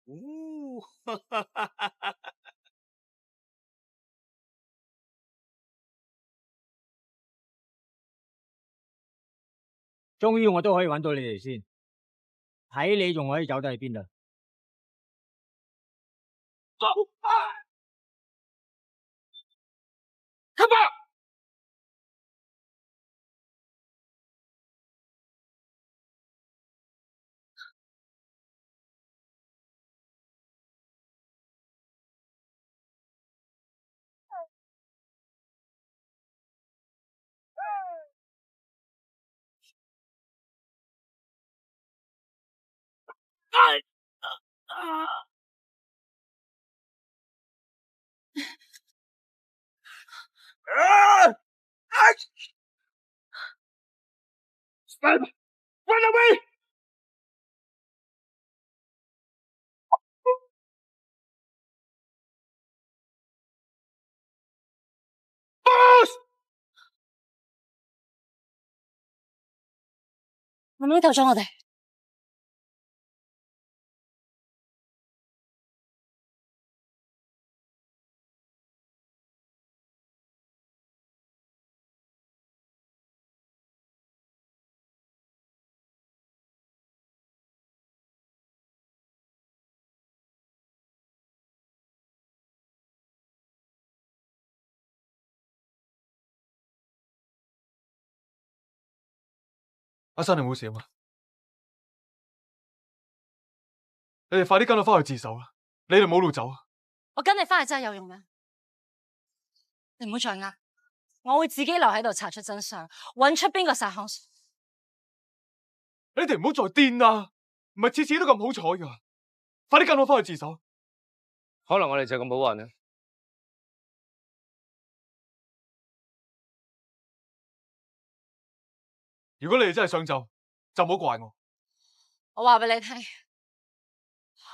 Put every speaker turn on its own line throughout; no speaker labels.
哦，終於我都可以揾到你哋先，睇你仲可以走得去邊度？走！Come on！Run away! Boss！
係咪救咗我哋？
阿生，你冇事啊嘛？你哋快啲跟我翻去自首啦！你哋冇路走啊！
我跟你翻去真係有用咩？你唔好再呃，我會自己留喺度查出真相，揾出邊個殺兇手。
你哋唔好再癲啦！唔係次次都咁好彩噶，快啲跟我翻去自首。
可能我哋就咁好運啊！
如果你哋真係想走，就唔好怪我。
我話俾你聽，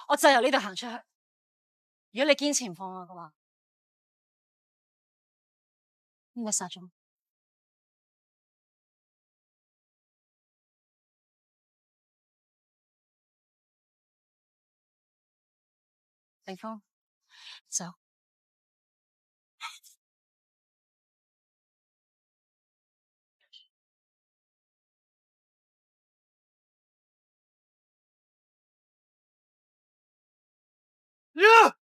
我就由呢度行出去。如果你堅持唔放我嘅話，應該殺咗我。凌峰，走。
呀！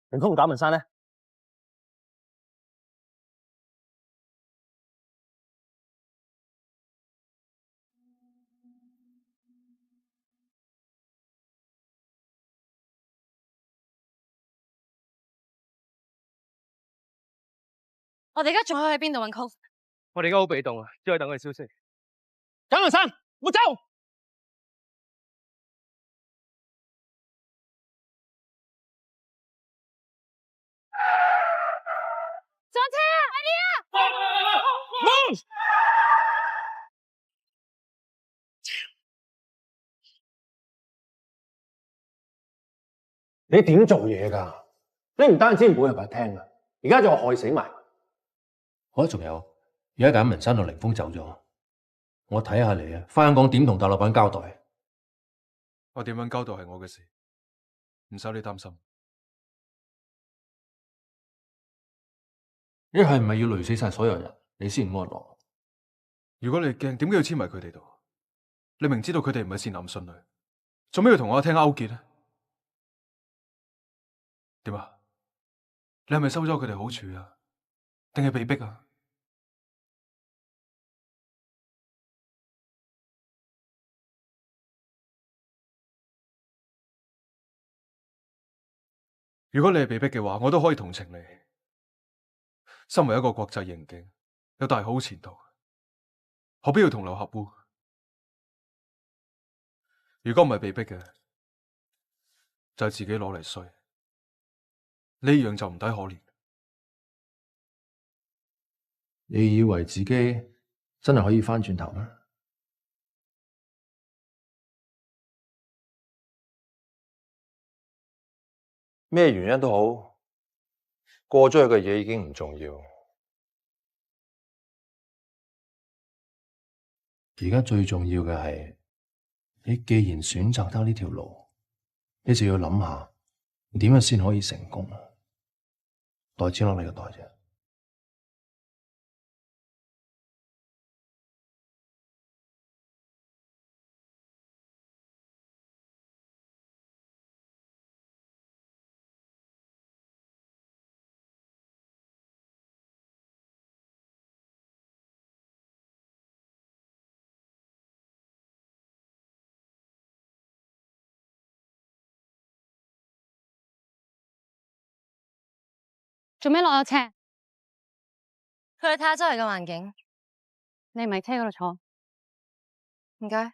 凌峰同賈文山呢？
我哋而家仲可以喺邊度揾 Cove？
我哋而家好被動啊，只可以等佢消息。
賈文山，冇走！
上車啊！快啲啊！
你點做嘢㗎？你唔單止唔會入嚟聽啊，而家仲害死埋。我仲有，而家賈文山同凌峰走咗，我睇下你啊，翻香港點同大老闆交代？
我點樣交代係我嘅事，唔使你擔心。
你係唔係要累死晒所有人，你先安樂？
如果你驚，點解要黐埋佢哋度？你明知道佢哋唔係善男信女，做咩要同我阿聽勾結呢？點啊？你係咪收咗佢哋好處啊？定係被逼啊？如果你係被逼嘅話，我都可以同情你。身為一個國際刑警，有大好前途，何必要同流合污？如果唔係被逼嘅，就係自己攞嚟衰。呢樣就唔抵可憐。
你以為自己真係可以翻轉頭咩？
咩原因都好，過咗去嘅嘢已經唔重要。
而家最重要嘅係，你既然選擇得呢條路，你就要諗下點樣先可以成功。袋錢落你個袋啫。
做咩落咗車？佢去睇下周圍嘅環境。你唔喺車嗰度坐？唔該。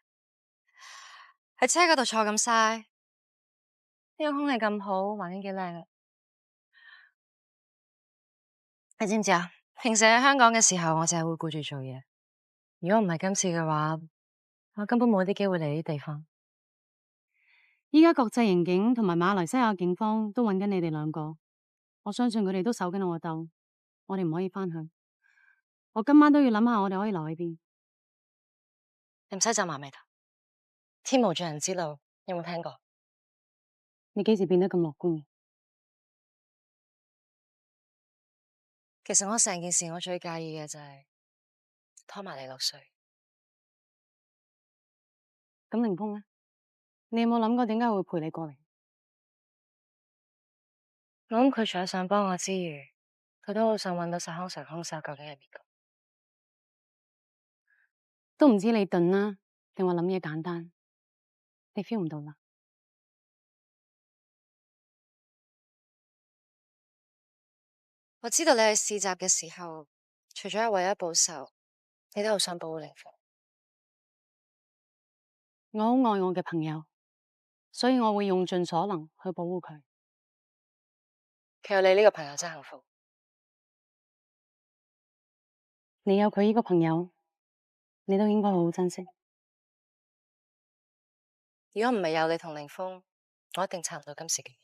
喺車嗰度坐咁嘥，呢個空氣咁好，環境幾靚啊！你知唔知啊？平時喺香港嘅時候，我淨係會顧住做嘢。如果唔係今次嘅話，我根本冇啲機會嚟呢啲地方。
依家國際刑警同埋馬來西亞警方都揾緊你哋兩個，我相信佢哋都守緊我個竇，我哋唔可以翻去。我今晚都要諗下，我哋可以留喺邊。
你唔使皺埋眉頭。天無絕人之路，有冇聽過？
你幾時變得咁樂觀？
其實我成件事我最介意嘅就係拖埋你落水。
咁凌峰呢？你有冇諗過點解會陪你過嚟？
我諗佢除咗想幫我之餘，佢都好想揾到殺康城兇手究竟係邊個。
都唔知你鈍啦，定話諗嘢簡單？你 feel 唔到啦？
我知道你喺試襲嘅時候，除咗係為咗報仇，你都好想保護凌峰。
我好愛我嘅朋友，所以我會用盡所能去保護佢。
佢有你呢個朋友真幸福。
你有佢呢個朋友，你都應該好好珍惜。
如果唔係有你同凌峰，我一定撐唔到今時嘅。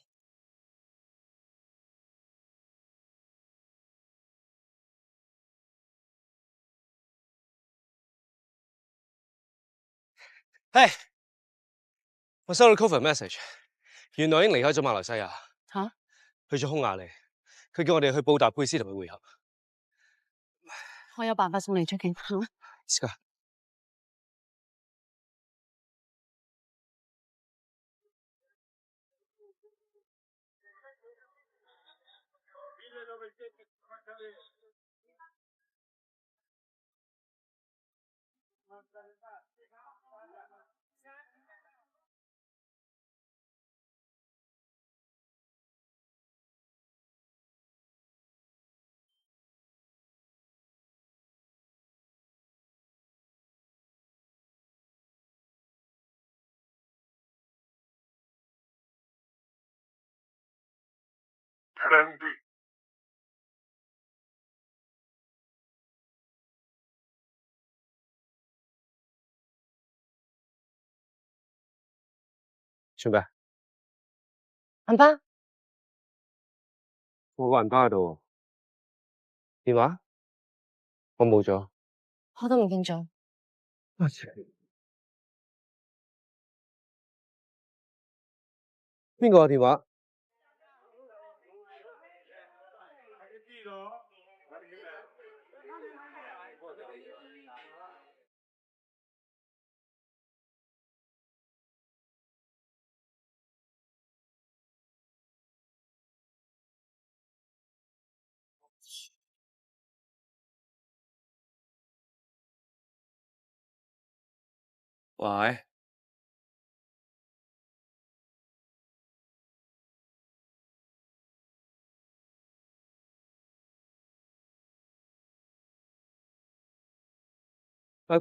嘿，我收到 Cover message， 原來已經離開咗馬來西亞。
吓？
去咗匈牙利，佢叫我哋去布達佩斯同佢會合。
我有辦法送你出境。
是噶。做咩？
銀包？
我個銀包喺度。電話？我冇咗。
我都唔見咗。
邊個嘅電話？喂？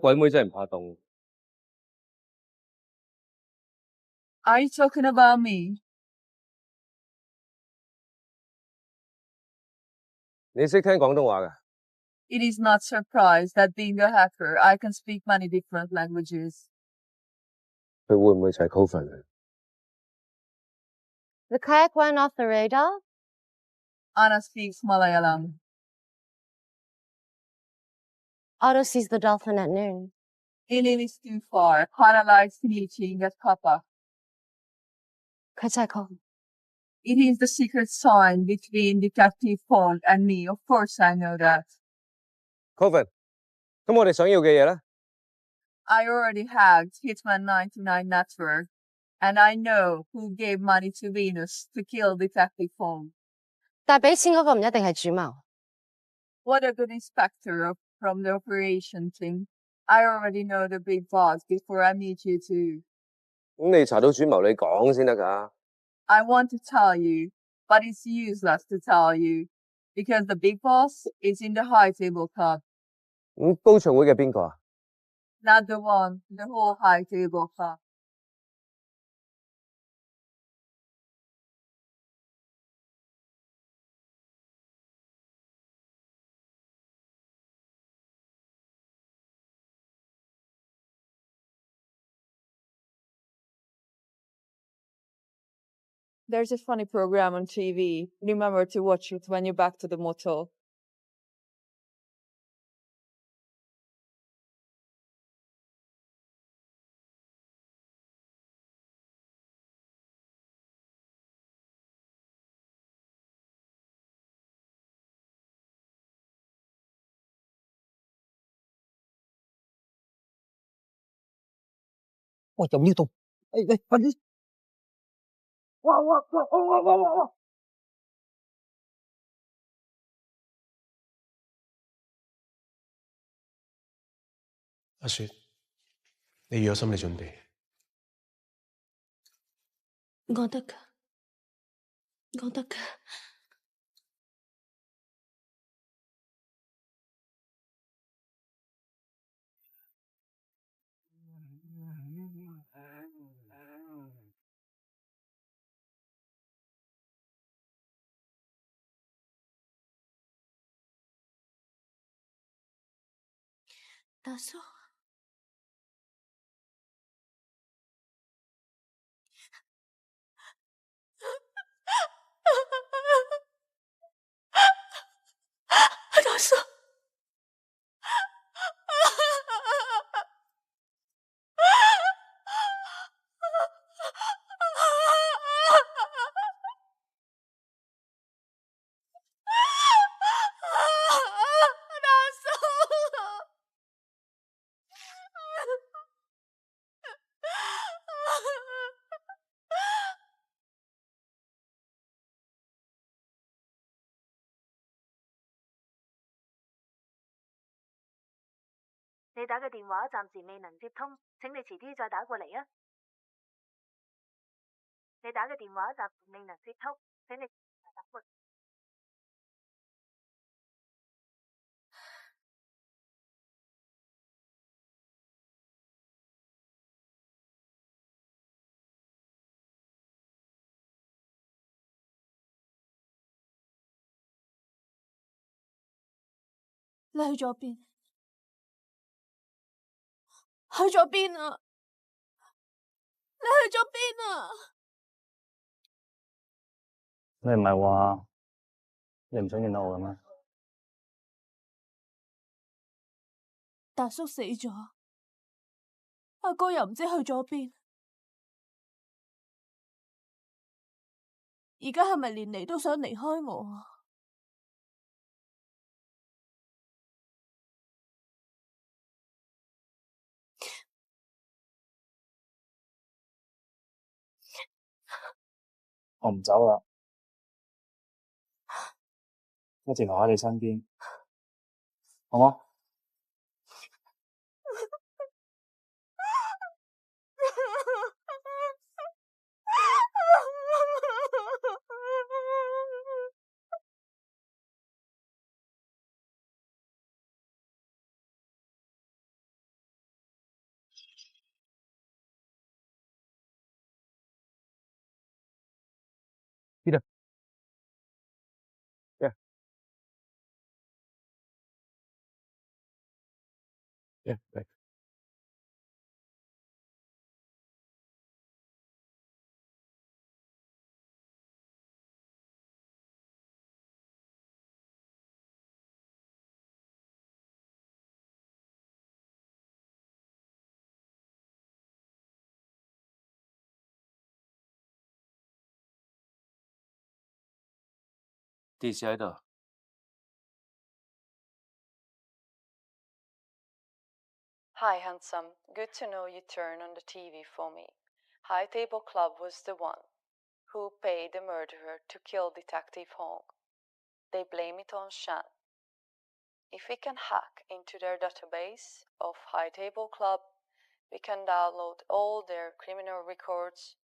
鬼妹真係唔怕凍。
Are you talking about me?
你識聽廣東話㗎？
It is not surprise that being a hacker, I can speak many different languages.
佢會唔會就係 Coven？
The kayak went off the radar?
Anna speaks Malayalam.
Otto sees the dolphin at noon.
Eileen is too far. Hannah likes meeting at Papa.
佢真係 call。
It is the secret sign between Detective Pond and me. Of course I know that.
Coven，咁我哋想要嘅嘢咧？
I already hacked Hitman 99 Network, and I know who gave money to Venus to kill Detective Pond.
但係俾錢嗰個唔一定係主謀。
What a good inspector from the operation team. I already know the big boss before I meet you two.
咁你查到主謀，你講先得㗎。
I want to tell you, but it's useless to tell you, because the big boss is in the high table club.
咁高場會嘅邊個啊？
Not the one, the whole high table club. There's a funny program on TV. Remember to watch it when you're back to the motel.
Ôi giống như Tùng. Ê, ê,快啲！哇！
阿雪，你要有心理準備。
我得㗎，我得㗎。大叔，大叔。
你打嘅電話暫時未能接通，請你遲啲再打過嚟啊！你打嘅電話暫時未能接通，請你再打過嚟。
你去咗邊？去咗邊啊？你去咗邊啊？
你唔係話你唔想見到我嘅咩？
大叔死咗，阿哥又唔知去咗邊，而家係咪連你都想離開我啊？
我唔走啦，一直留喺你身邊，好冇？Peter.
Yeah. Yeah, thanks.
電視喺度。
Hi, handsome. Good to know you turned on the TV for me. High Table Club was the one who paid the murderer to kill Detective Hong. They blame it on Shan. If we can hack into their database of High Table Club, we can download all their criminal records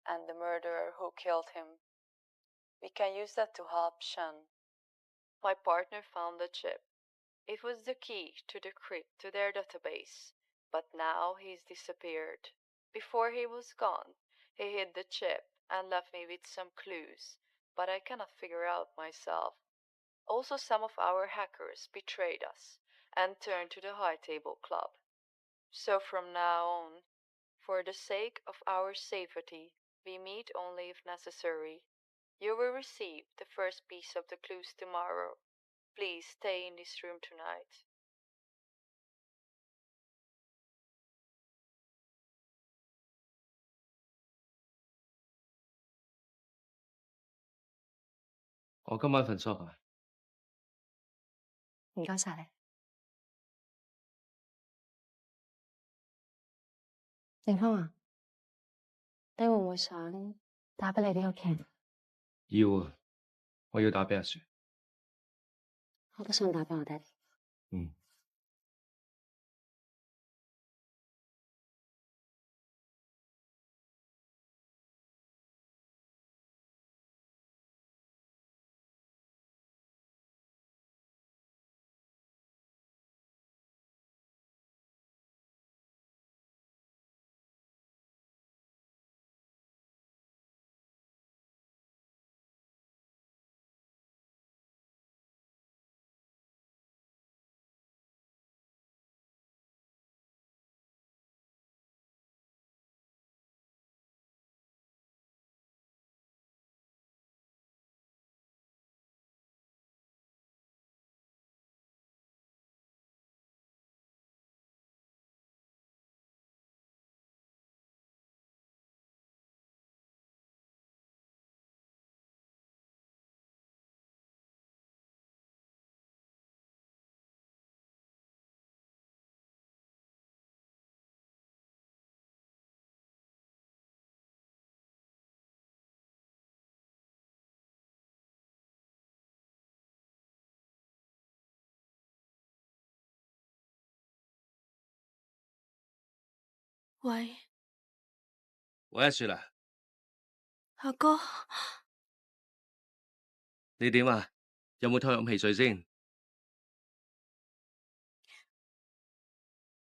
and the murderer who killed him. We can use that to help Shan. My partner found the chip. It was the key to the crypt to their database, but now he's disappeared. Before he was gone, he hid the chip and left me with some clues, but I cannot figure out myself. Also, some of our hackers betrayed us and turned to the High Table Club. So from now on, for the sake of our safety, we meet only if necessary. You will receive the first piece of the clues tomorrow. Please stay in this room tonight.
我今晚瞓梳化。
唔該晒你。正康啊，你會唔會想打俾你呢個 Ken？
要啊，我要打俾阿雪。
我都想打俾我爹哋。
嗯。
喂，
喂，阿雪啊，
阿哥，
你點啊？有冇拖飲汽水先？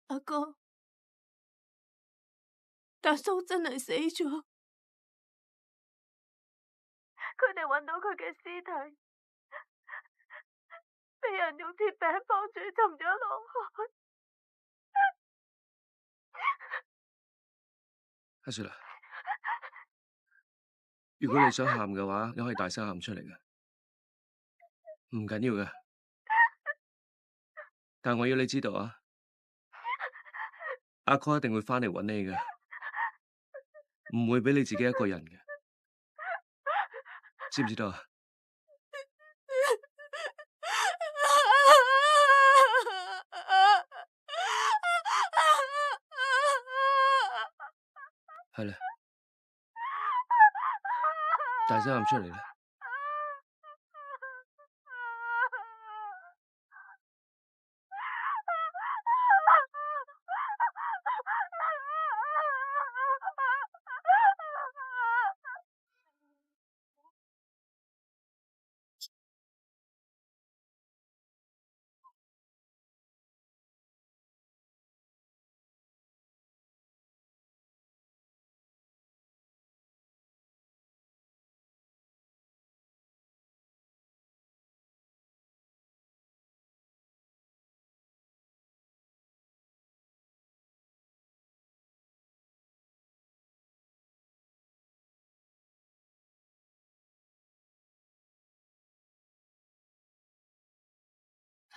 阿哥，大叔真係死咗，佢哋揾到佢嘅屍體，被人用鐵餅綁住沉咗落海。
阿雪啊，如果你想喊嘅話，你可以大聲喊出嚟嘅，唔緊要嘅。但我要你知道啊，阿哥一定會返嚟揾你嘅，唔會俾你自己一個人嘅，知唔知道啊？係啦，大聲喊出嚟啦！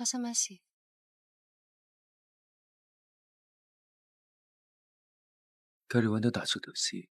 發生咩事？
佢哋揾到大叔條屍，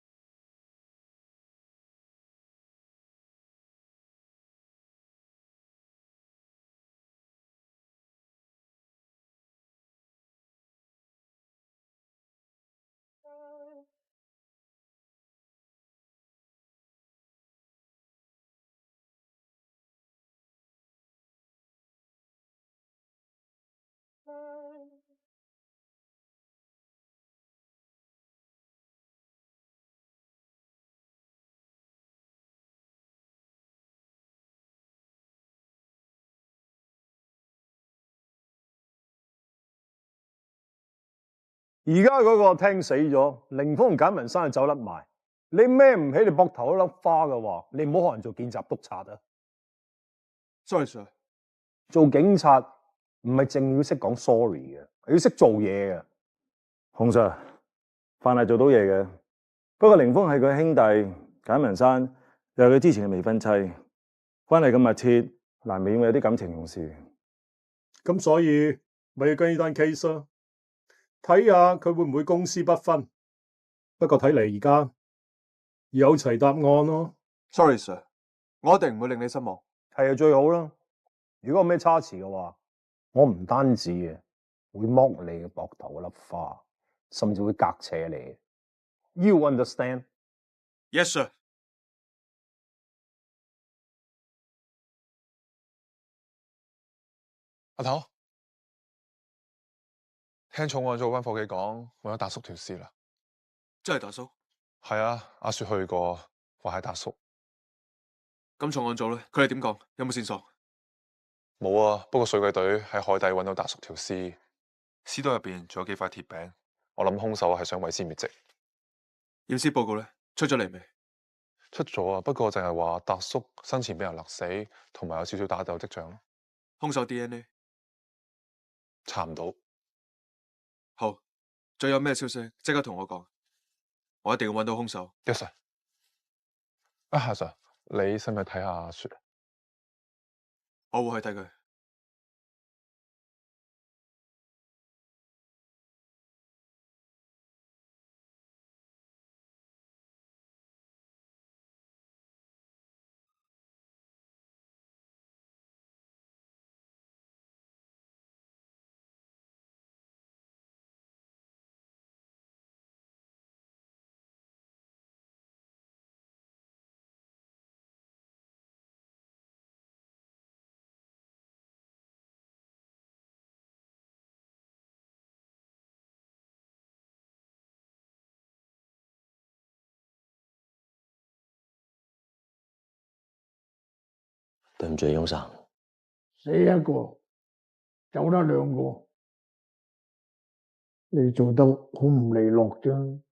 而家嗰個聽死咗，凌峰同簡文山就走甩埋。你孭唔起你膊頭嗰粒花嘅話，你唔好可能做見習督察啊。
Sorry sir，
做警察唔係淨要識講 sorry 嘅，係要識做嘢嘅。洪 Sir， 凡係做到嘢嘅。不過凌峰係佢兄弟，簡文山又係佢之前嘅未婚妻，關係咁密切，難免會有啲感情用事。
咁所以咪要跟呢單 case 咯，睇下佢會唔會公私不分。不過睇嚟而家有齊答案咯。
Sorry sir， 我一定唔會令你失望。
係啊，最好啦。如果有咩差池嘅話，我唔單止嘅會剝你嘅膊頭嗰粒花，甚至會隔扯你。You understand?
Yes sir。
阿頭，聽重案組班伙計講，我有達叔條屍啦。
真係達叔？
係啊，阿雪去過，話係達叔。
咁重案組咧，佢哋點講？有冇線索？
冇啊，不過水鬼隊喺海底揾到達叔條屍，
屍袋入邊仲有幾塊鐵餅。
我諗兇手係想毀屍滅跡。
驗屍報告咧出咗嚟未？
出咗啊，不過淨係話達叔生前俾人勒死，同埋有少少打鬥跡象咯。
兇手 DNA
查唔到。
好，再有咩消息即刻同我講，我一定要揾到兇手。
Yes sir。啊，夏 Sir， 你使唔使睇下阿雪？
我會去睇佢。
對唔住，翁生。
死一個，走得兩個，你做得好唔利落啫。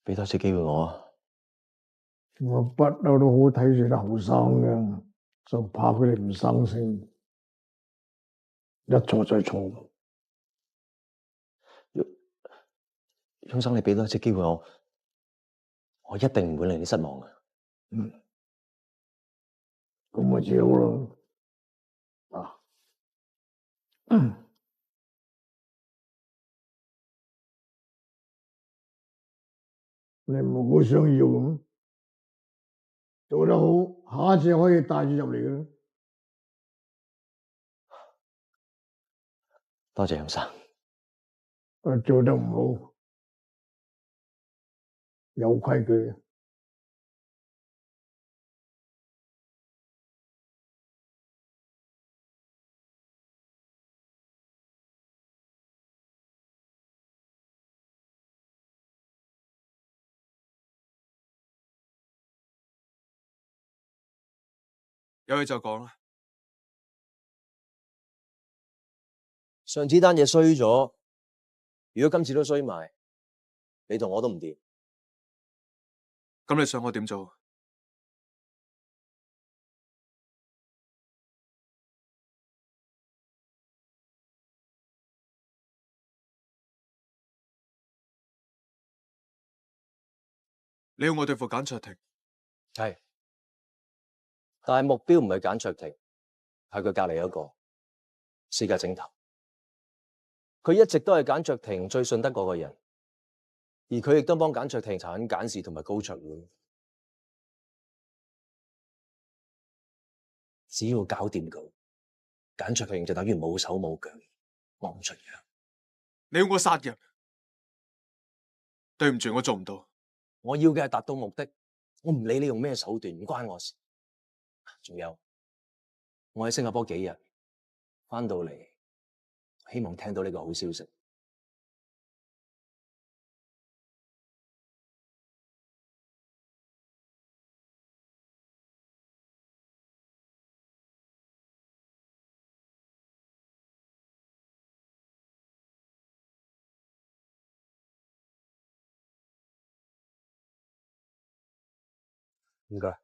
俾多次機會我啊！
我不嬲都好睇住啲後生嘅，就怕佢哋唔生性，一錯再錯。
翁生，你俾多一次機會我，我一定唔會令你失望嘅。
咁咪至好咯。你唔好想要咁，做得好，下一次可以帶住入嚟嘅。
多謝翁生。
做得唔好，有規矩。
有嘢就講啦。
上次單嘢衰咗，如果今次都衰埋，你同我都唔掂。
咁你想我點做？你要我對付簡卓庭？
係，但係目標唔係簡卓庭，係佢隔離一個私家偵頭。佢一直都係簡卓庭最信得過嘅人，而佢亦都幫簡卓庭查緊簡氏同埋高卓會。只要搞掂佢，簡卓庭就等於冇手冇腳，望唔出樣。
你要我殺人？對唔住，我做唔到。
我要嘅係達到目的，我唔理你用咩手段，唔關我事。仲有，我喺新加坡幾日，翻到嚟，希望聽到呢個好消息。唔該。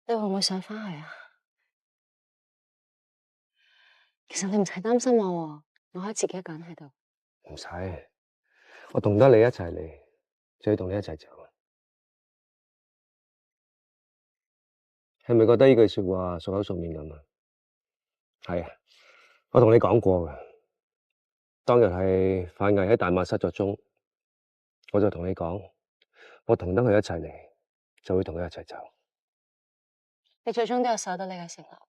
你會唔會想翻去啊？其實你唔使擔心我喎，我可以自己一個人喺度。
唔使，我同得你一齊嚟，就要同你一齊走。係咪覺得呢句說話熟口熟面咁啊？係啊，我同你講過嘅，當日係范毅喺大馬失咗蹤，我就同你講，我同得佢一齊嚟，就會同佢一齊走。
你最終都有守到你嘅承諾，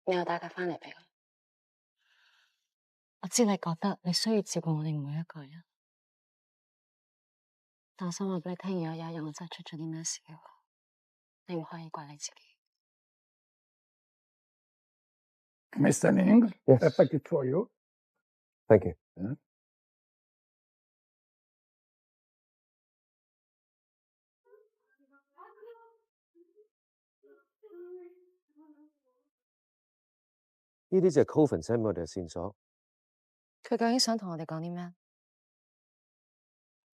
你又帶佢翻嚟俾我。我知你覺得你需要照顧我哋每一個人，但我想話俾你聽，如果有一日我真係出咗啲咩事嘅話，你唔可以怪你自己。
Mr. Ning,
Yes.
a packet for you.
Thank you. 呢啲就係 Coven send 俾我哋嘅線索。
佢究竟想同我哋講啲咩？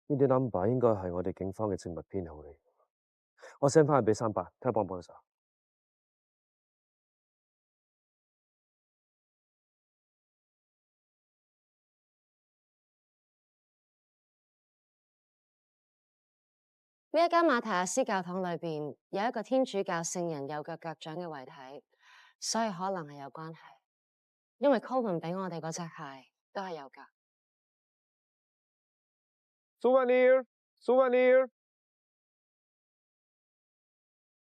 呢啲 number 應該係我哋警方嘅證物編號嚟。我 send 翻去俾300，睇下幫唔幫到手。
呢一間馬提亞斯教堂裏邊有一個天主教聖人右腳腳掌嘅遺體，所以可能係有關係。因為 Coven 俾我哋嗰隻鞋都係右腳。
Souvenir, souvenir.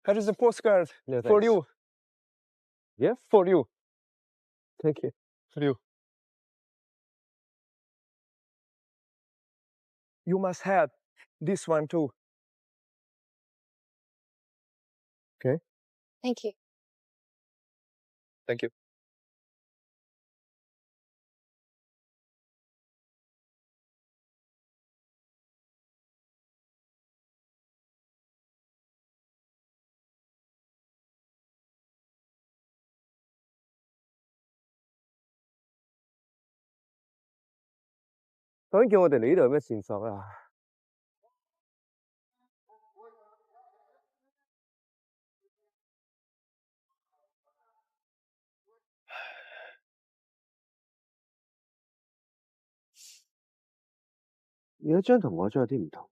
Here is a postcard
No,
for
thanks.
you.
Yeah?
For you.
Thank you.
For you. You must have this one too. Okay.
Thank you.
Thank you.
究竟叫我哋嚟呢度有咩線索啊？有一張同我張有啲唔同。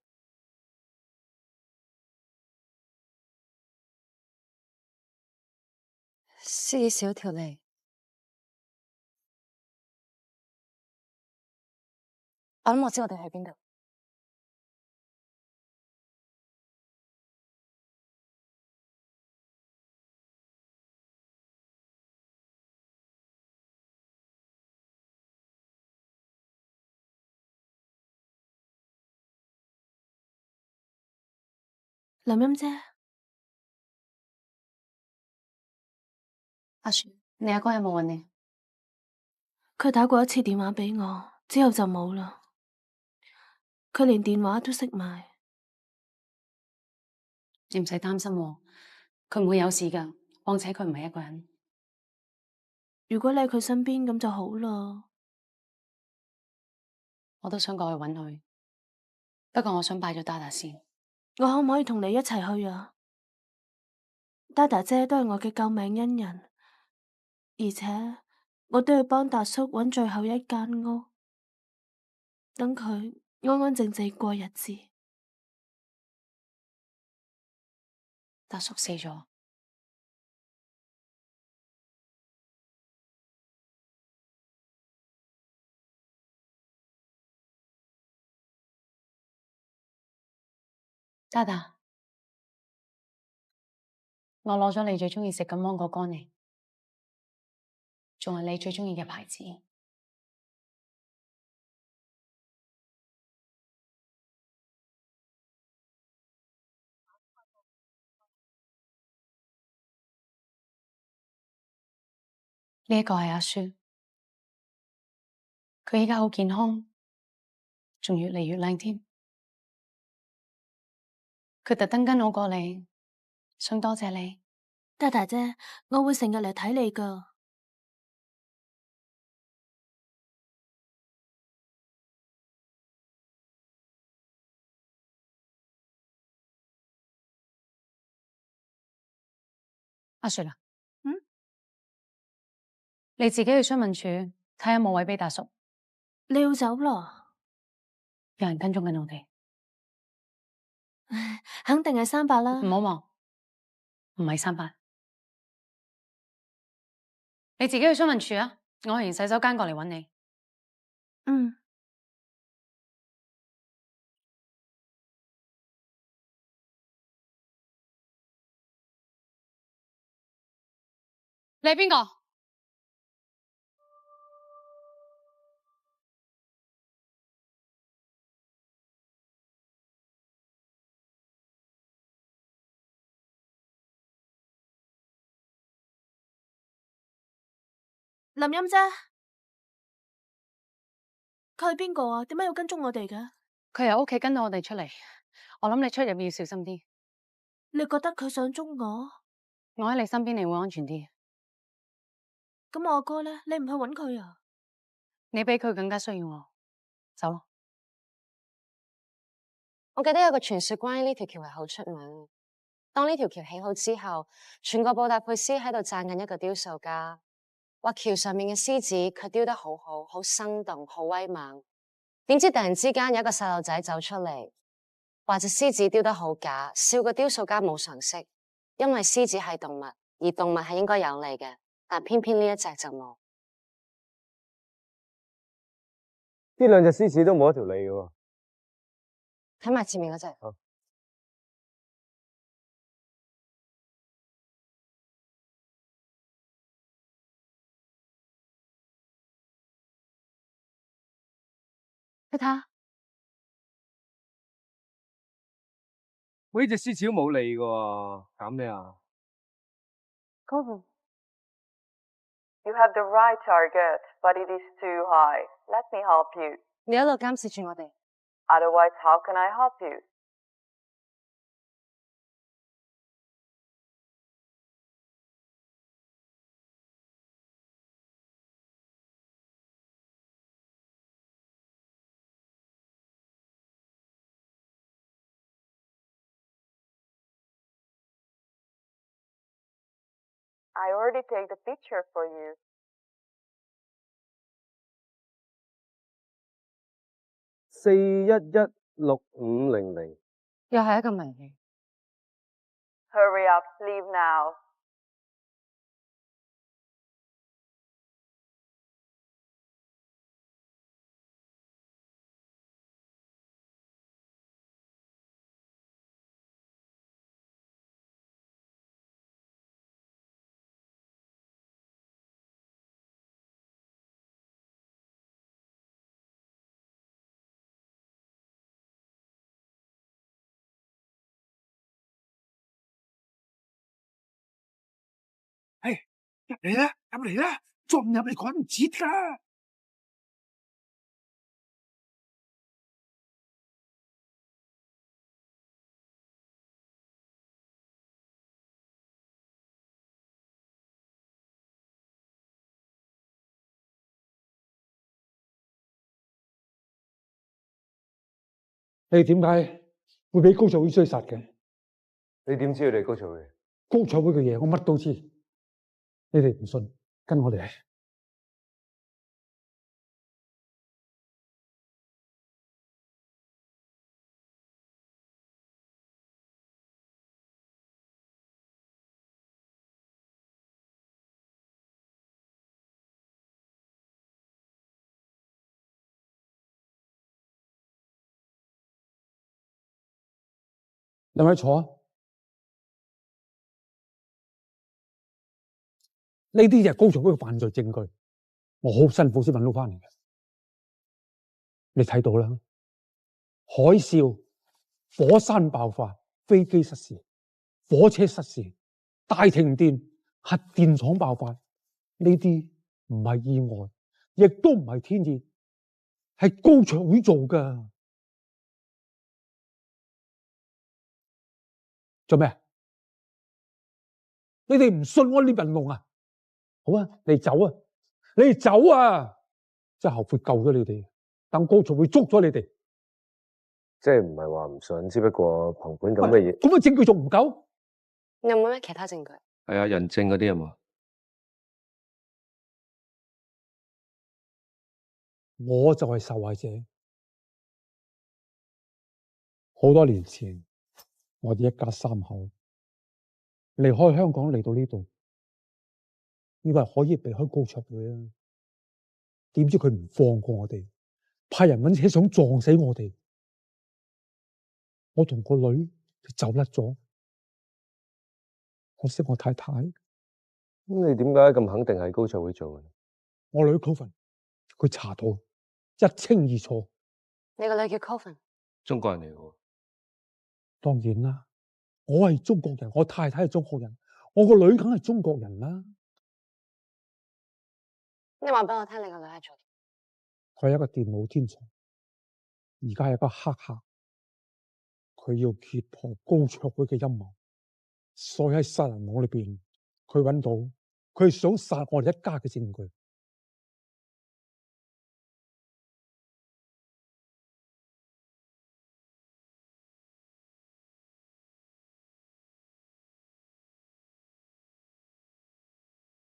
獅子小條脷，我諗我知我哋喺邊度。
林音姐，
阿雪，你阿哥有冇揾你？
佢打過一次電話俾我，之後就冇啦。佢連電話都熄埋。
你唔使擔心喎，佢唔會有事㗎。況且佢唔係一個人。
如果你喺佢身邊咁就好啦。
我都想過去揾佢，不過我想拜咗 Dada 先。
我可唔可以同你一齊去啊？Dada 姐都係我嘅救命恩人，而且我都要幫達叔揾最後一間屋，等佢安安靜靜過日子。
達叔死咗。Dada，我攞咗你最鍾意食嘅芒果乾嚟，仲係你最鍾意嘅牌子。
呢一個係阿書，佢依家好健康，仲越嚟越靚添。佢特登跟我過嚟，想多謝你。
大大姐，我會成日嚟睇你㗎。
阿雪啊，你自己去詢問處睇下有冇位俾達叔。
你要走啦？
有人跟蹤緊我哋，
肯定係300啦。
唔好望，唔係300。你自己去詢問處啊，我去完洗手間過嚟揾你。
嗯。
你係邊個？
林音姐，佢係邊個啊？點解要跟蹤我哋嘅？
佢由屋企跟到我哋出嚟，我諗你出入要小心啲。
你覺得佢想捉我？
我喺你身邊，你會安全啲。
咁我阿哥咧，你唔去揾佢啊？
你比佢更加需要我。走咯。
我記得有個傳說關於呢條橋係好出名。當呢條橋起好之後，全個布達佩斯喺度讚緊一個雕塑家，話橋上面嘅獅子佢雕得好好，好生動，好威猛。點知突然之間有一個細路仔走出嚟，話隻獅子雕得好假，笑個雕塑家冇常識，因為獅子係動物，而動物係應該有脷嘅，但偏偏呢一隻就冇。
呢兩隻獅子都冇一條脷嘅喎。
睇埋前面嗰隻。
你睇下，
喂，呢隻獅子都冇脷嘅喎，搞咩啊？
嗰個。
You have the right target, but it is too high. Let me help you.
你一路監視住我哋。
Otherwise, how can I help you? I already take the picture for you.
411650
又係一個迷你。
Hurry up, leave now.
入嚟啦，入嚟啦，仲入嚟趕唔切㗎。你點解會俾高賽會追殺嘅？
你點知佢哋高賽會？
高賽會嘅嘢我乜都知，你哋唔信，跟我哋嚟。兩位坐，呢啲就係高賽會嘅犯罪證據，我好辛苦先揾到翻嚟嘅。你睇到啦，海嘯、火山爆發、飛機失事、火車失事、大停電、核電廠爆發，呢啲唔係意外，亦都唔係天意，係高卓會做噶。做咩？你哋唔信我呢人龍啊？好啊，你走啊！你走啊！真係後悔救咗你哋，等高卓會捉咗你哋。
即係唔係話唔信，只不過憑本咁嘅嘢。
咁嘅證據仲唔夠？
你有冇咩其他證據？
係啊，人證嗰啲係嘛？
我就係受害者。好多年前，我哋一家三口離開香港嚟到呢度，以為可以避開高卓會啊，點知佢唔放過我哋，派人搵車想撞死我哋。我同個女就走甩咗，可惜我太太。
咁你點解咁肯定係高卓會做嘅？
我女 Coven 佢查到一清二楚。
你個女叫 Coven，
中國人嚟嘅。
當然啦，我係中國人，我太太係中國人，我個女梗係中國人啦。
你話俾我聽，你個女係做？
佢係一個電腦天才，而家係一個黑客。佢要揭破高卓會嘅陰謀，所以喺殺人網裏邊，佢揾到佢係想殺我哋一家嘅證據。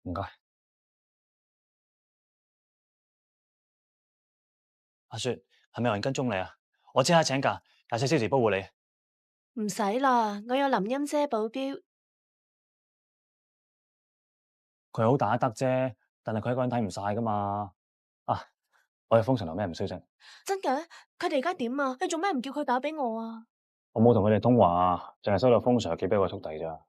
唔該。阿雪，係咪有人跟蹤你啊？我即刻請假，24小時保護你。
唔使啦，我有林音姐保鏢。
佢好打得啫，但係佢一個人睇唔晒噶嘛。啊，我哋封神有咩唔消息？
真嘅？佢哋而家點啊？你做咩唔叫佢打俾我啊？
我冇同佢哋通話，淨係收到封 Sir 寄俾我速遞咋。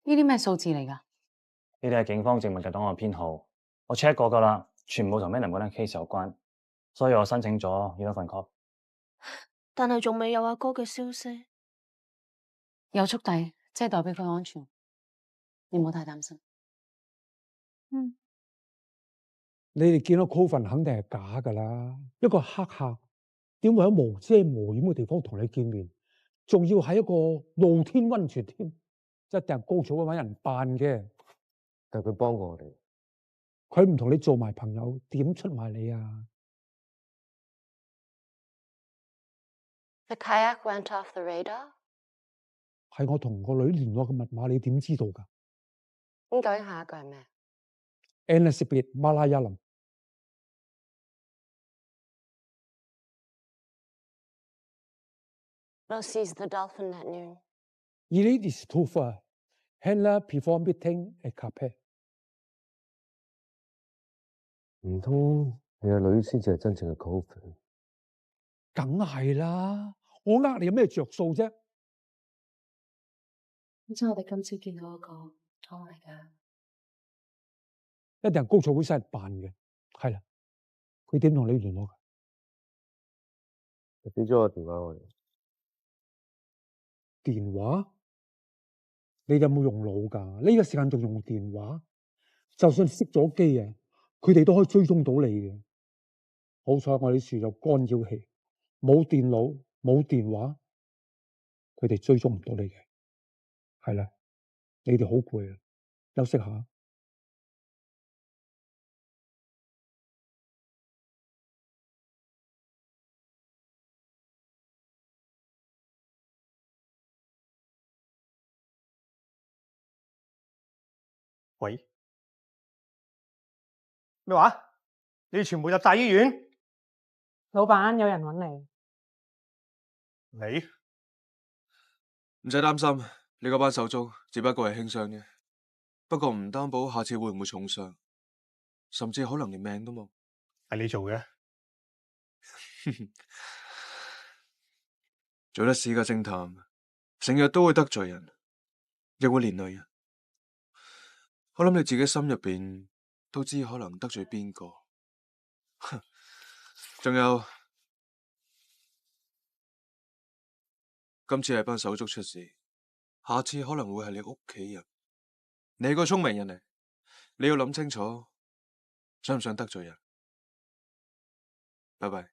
呢啲咩數字嚟㗎？
呢啲係警方證物嘅檔案編號，我 check 過噶啦，全部同 Madam 嗰單 case 有關，所以我申請咗要一份 copy。
但係仲未有阿哥嘅消息。
有速遞，即係代表佢安全，你唔好太擔心。
你哋見到 Coven 肯定係假噶啦，一個黑客點會喺無遮無掩嘅地方同你見面，仲要喺一個露天溫泉添，一定係高草搵人扮嘅。
但係佢幫過我哋，
佢唔同你做埋朋友，點出賣你啊？
The kayak went off the radar。
係我同個女聯絡嘅密碼，你點知道噶？
咁究竟下一個係咩
？Elizabeth 馬拉雅林。
We'll seize the dolphin at noon.
It is too far. Handler before meeting a couple。
唔通你個女先至係真正嘅 Coven？
梗係啦，我呃你有咩着數啫？
咁即係我哋今朝見到嗰個湯嚟㗎，
一定係高草會使人扮嘅，係啦。佢點同你聯絡㗎？
佢俾咗個電話我哋。
電話？你有冇用腦㗎？呢個時間仲用電話？就算熄咗機啊，佢哋都可以追蹤到你嘅。好彩我哋樹有干擾器，冇電腦冇電話，佢哋追蹤唔到你嘅。係啦，你哋好攰啊，休息下。
喂，咩話？你哋全部入大醫院？
老闆，有人揾你。
你
唔使擔心，你嗰班手足只不過係輕傷啫，不過唔擔保下次會唔會重傷，甚至可能連命都冇。
係你做嘅？
做得屎嘅偵探，成日都會得罪人，亦會連累人。我諗你自己心入邊都知可能得罪邊個。仲有，今次係班手足出事，下次可能會係你屋企人。你係個聰明人嚟，你要諗清楚，想唔想得罪人？拜拜。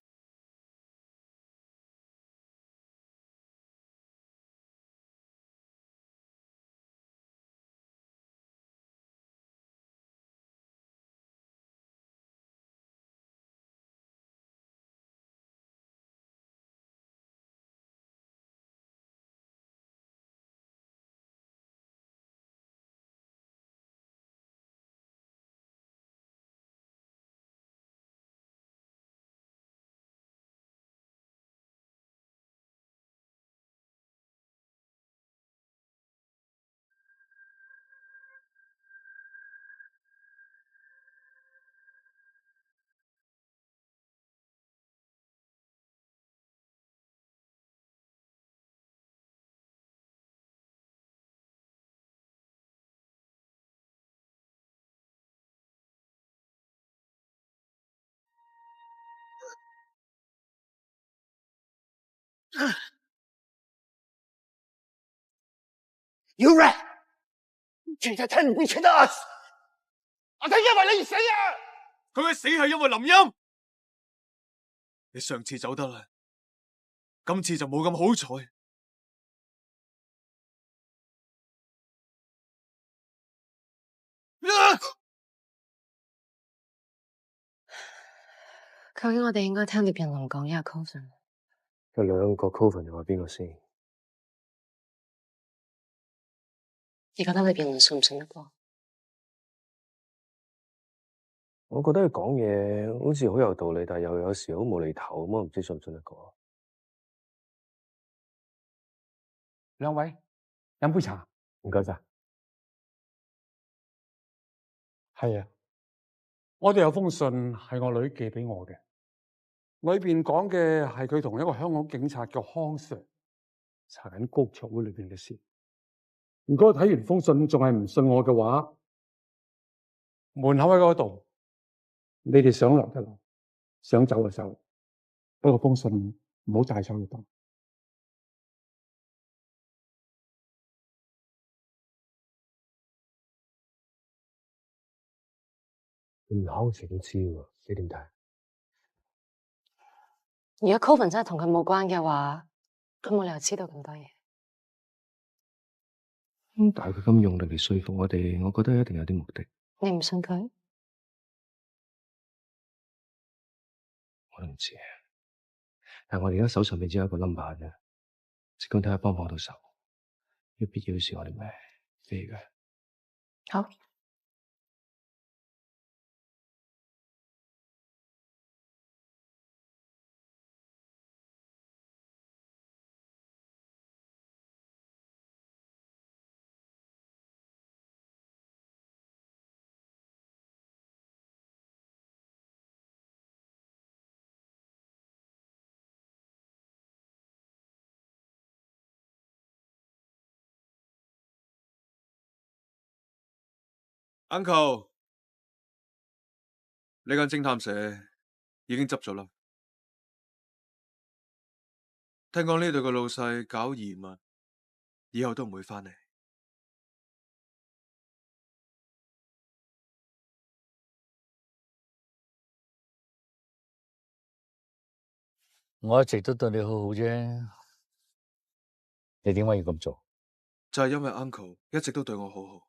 You rat！ 全世睇唔會出得 us！ 我睇因為你而死啊！
佢嘅死係因為林音。你上次走得啦，今次就冇咁好彩。
究竟我哋應該聽獵人龍講，一係 Coven？
有兩個 Coven 又話邊個先？
你覺得獵人龍信唔信得過？
我覺得佢講嘢好似好有道理，但係又有時好無厘頭咁，我唔知信唔信得過。
兩位飲杯茶，
唔該晒。
係啊，我哋有封信係我女寄俾我嘅，裏邊講嘅係佢同一個香港警察叫康 Sir 查緊高桌會裏邊嘅事。如果睇完封信仲係唔信我嘅話，門口喺嗰度，你哋想留就留，想走就走。不過封信唔好帶走就得。
唔考成都知喎，你點睇？
如果 Coven 真係同佢冇關嘅話，佢冇理由知道咁多嘢。
但係佢咁用力嚟說服我哋，我覺得一定有啲目的。
你唔信佢？
我都唔知，但係我哋而家手上面只有一個 number 啫，即管睇下幫唔幫到手。有必要時我哋咪飛嘅。
好。
Uncle， 呢間偵探社已經執咗啦。聽講呢度嘅老細搞移民，以後都唔會返嚟。
我一直都對你好好啫，你點解要咁做？
就係因為 Uncle 一直都對我好好，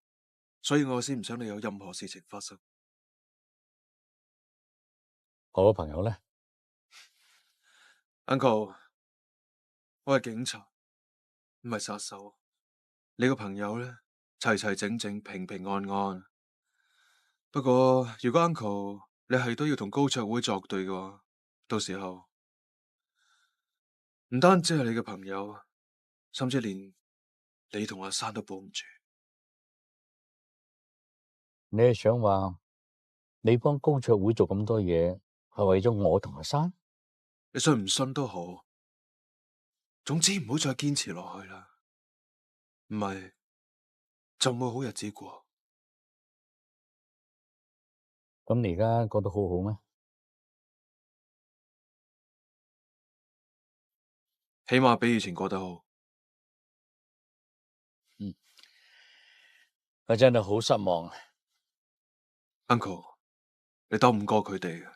所以我先唔想你有任何事情發生。
我個朋友呢
Uncle， 我係警察，唔係殺手。你個朋友呢，齊齊整整、平平安安。不過如果 Uncle 你係都要同高卓會作對嘅話，到時候唔單止係你嘅朋友，甚至連你同阿珊都保唔住。
你係想話你幫高卓會做咁多嘢，係為咗我同阿珊？
你信唔信都好，總之唔好再堅持落去啦，唔係就冇好日子過。
咁你而家過得好好咩？
起碼比以前過得好。
我真係好失望。
Uncle，你鬥唔過佢哋嘅，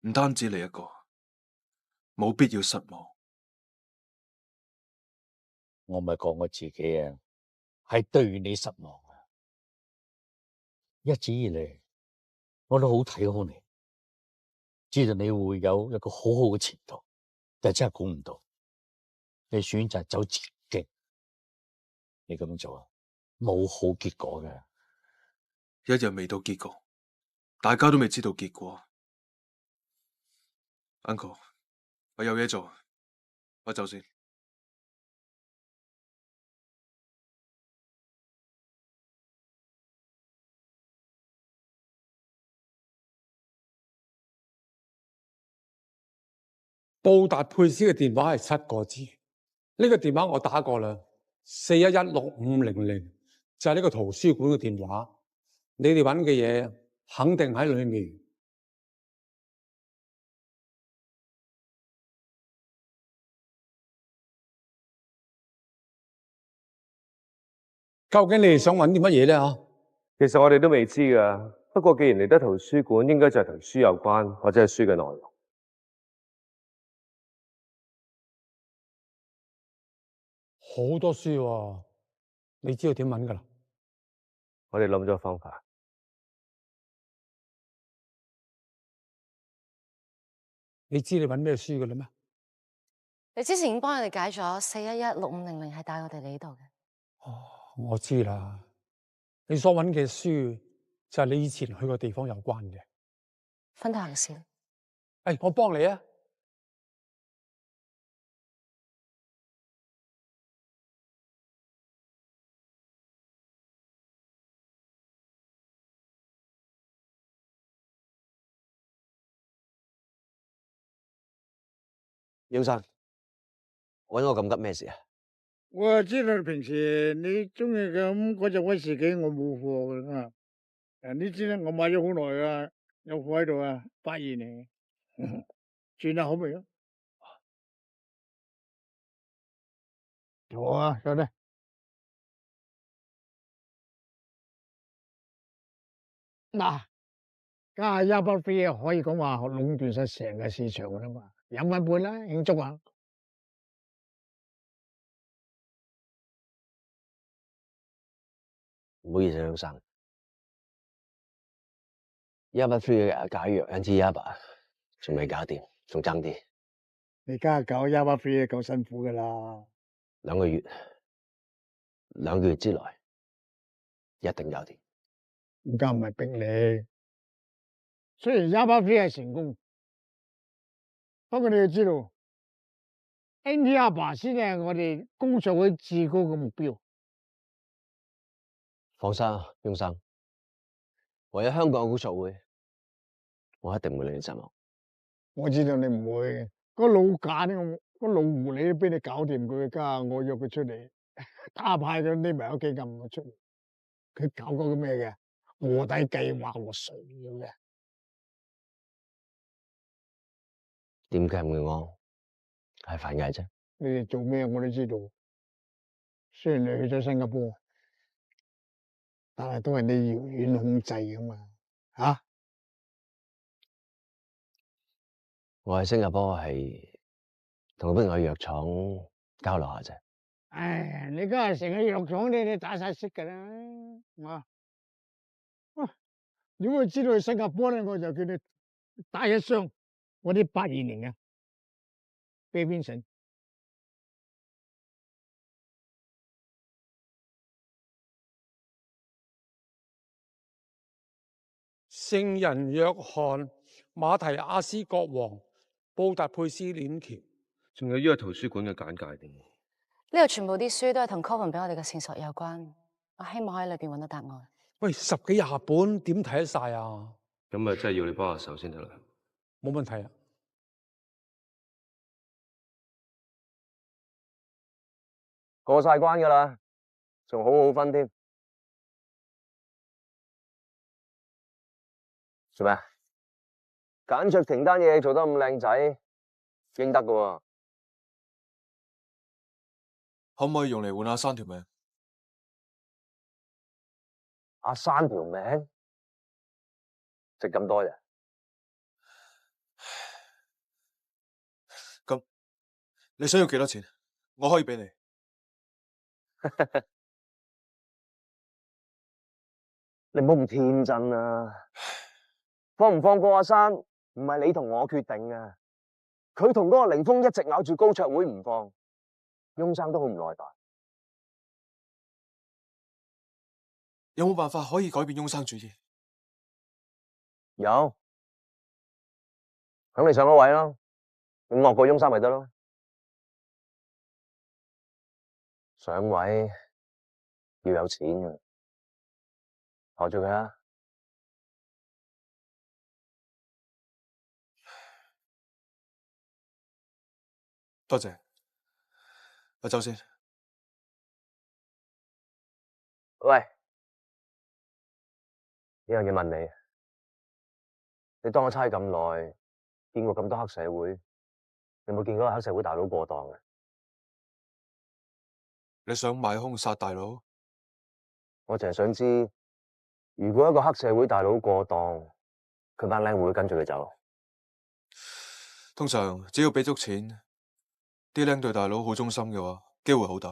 唔單止你一個，冇必要失望。
我唔係講我自己啊，係對你失望啊！一直以嚟，我都好睇好你，知道你會有一個好好嘅前途，但係真係估唔到，你選擇走捷徑，你咁樣做啊，冇好結果嘅。
一日未到結局，大家都未知道結果。Uncle，我有嘢做，我走先。
布達佩斯嘅電話係7個字，呢個電話我打過啦，4116500就係呢個圖書館嘅電話。你哋揾嘅嘢肯定喺裏面。究竟你哋想揾啲乜嘢咧？
其實我哋都未知㗎。不過既然嚟得圖書館，應該就係同書有關，或者係書嘅內容。
好多書喎，你知道點揾㗎啦？
我哋諗咗方法。
你知你揾咩書㗎啦咩？
你之前已經幫我哋解咗4116500係帶我哋嚟呢度嘅。
我知啦，你所揾嘅書就係你以前去過地方有關嘅。
分頭行先。
我幫你啊！
英生，揾我咁急咩事啊？
我知道平時你中意咁嗰隻威士忌我冇貨㗎啦。你知啦，我買咗好耐啊，有貨喺度啊，82年。轉下好未啊？好啊，得咧。嗱，家下100飛啊，可以講話壟斷晒成個市場㗎啦嘛，飲一杯啦，慶祝下。
唔好意思，英生，100嘅解藥 anti-100仲未搞掂，仲爭啲。
你家下搞100飛夠辛苦㗎啦。
2個月之內一定搞掂。
而家唔係逼你，雖然100飛係成功，不過你要知道 ，anti-100先係我哋工作會至高嘅目標。
放心，英生，為咗香港嘅工作會，我一定唔會令你失望。
我知道你唔會，個老假呢，個老狐狸都俾你搞掂佢，家我約佢出嚟打牌佢匿埋屋企咁唔出嚟，佢搞嗰個咩嘅臥底計劃和水咁嘅。
點解唔會我係范藝啫？
你哋做咩我都知道，雖然你去咗新加坡，但係都係你遙遠控制噶嘛，吓？
我喺新加坡係同邊個藥廠交流下啫。
唉，你家下成個藥廠你打晒色噶啦，如果我知道去新加坡咧，我就叫你帶一箱我啲82年嘅啤邊神。
聖人約翰馬提亞斯國王布達佩斯鏈橋，
仲有呢個圖書館嘅簡介添。
呢度全部啲書都係同 Coven 俾我哋嘅線索有關，我希望喺裏邊揾到答案。
喂，10幾20本點睇得晒啊？
咁咪真係要你幫下手先得啦。
冇問題啊！
過晒關噶啦，仲好好分添。做咩？簡卓庭單嘢做得咁靚仔，應得噶喎。
可唔可以用嚟換阿珊條命？
阿珊條命？
食咁多啫。
咁你想要幾多錢？我可以俾你。
你唔好咁天真啊！放唔放過阿山，唔係你同我決定嘅。佢同嗰個凌峰一直咬住高卓會唔放，翁生都好唔耐煩。
有冇辦法可以改變翁生主意？
有，等你上咗位咯，你惡過翁生咪得咯。上位要有錢嘅，學住佢啊！
多謝，我走先。
喂，有樣嘢問你，你當我差咁耐，見過咁多黑社會，有冇見過黑社會大佬過檔嘅？
你想買兇殺大佬？
我淨係想知，如果一個黑社會大佬過檔，佢班僆會唔會跟住佢走？
通常只要俾足錢，啲僆對大佬好忠心嘅話，機會好大。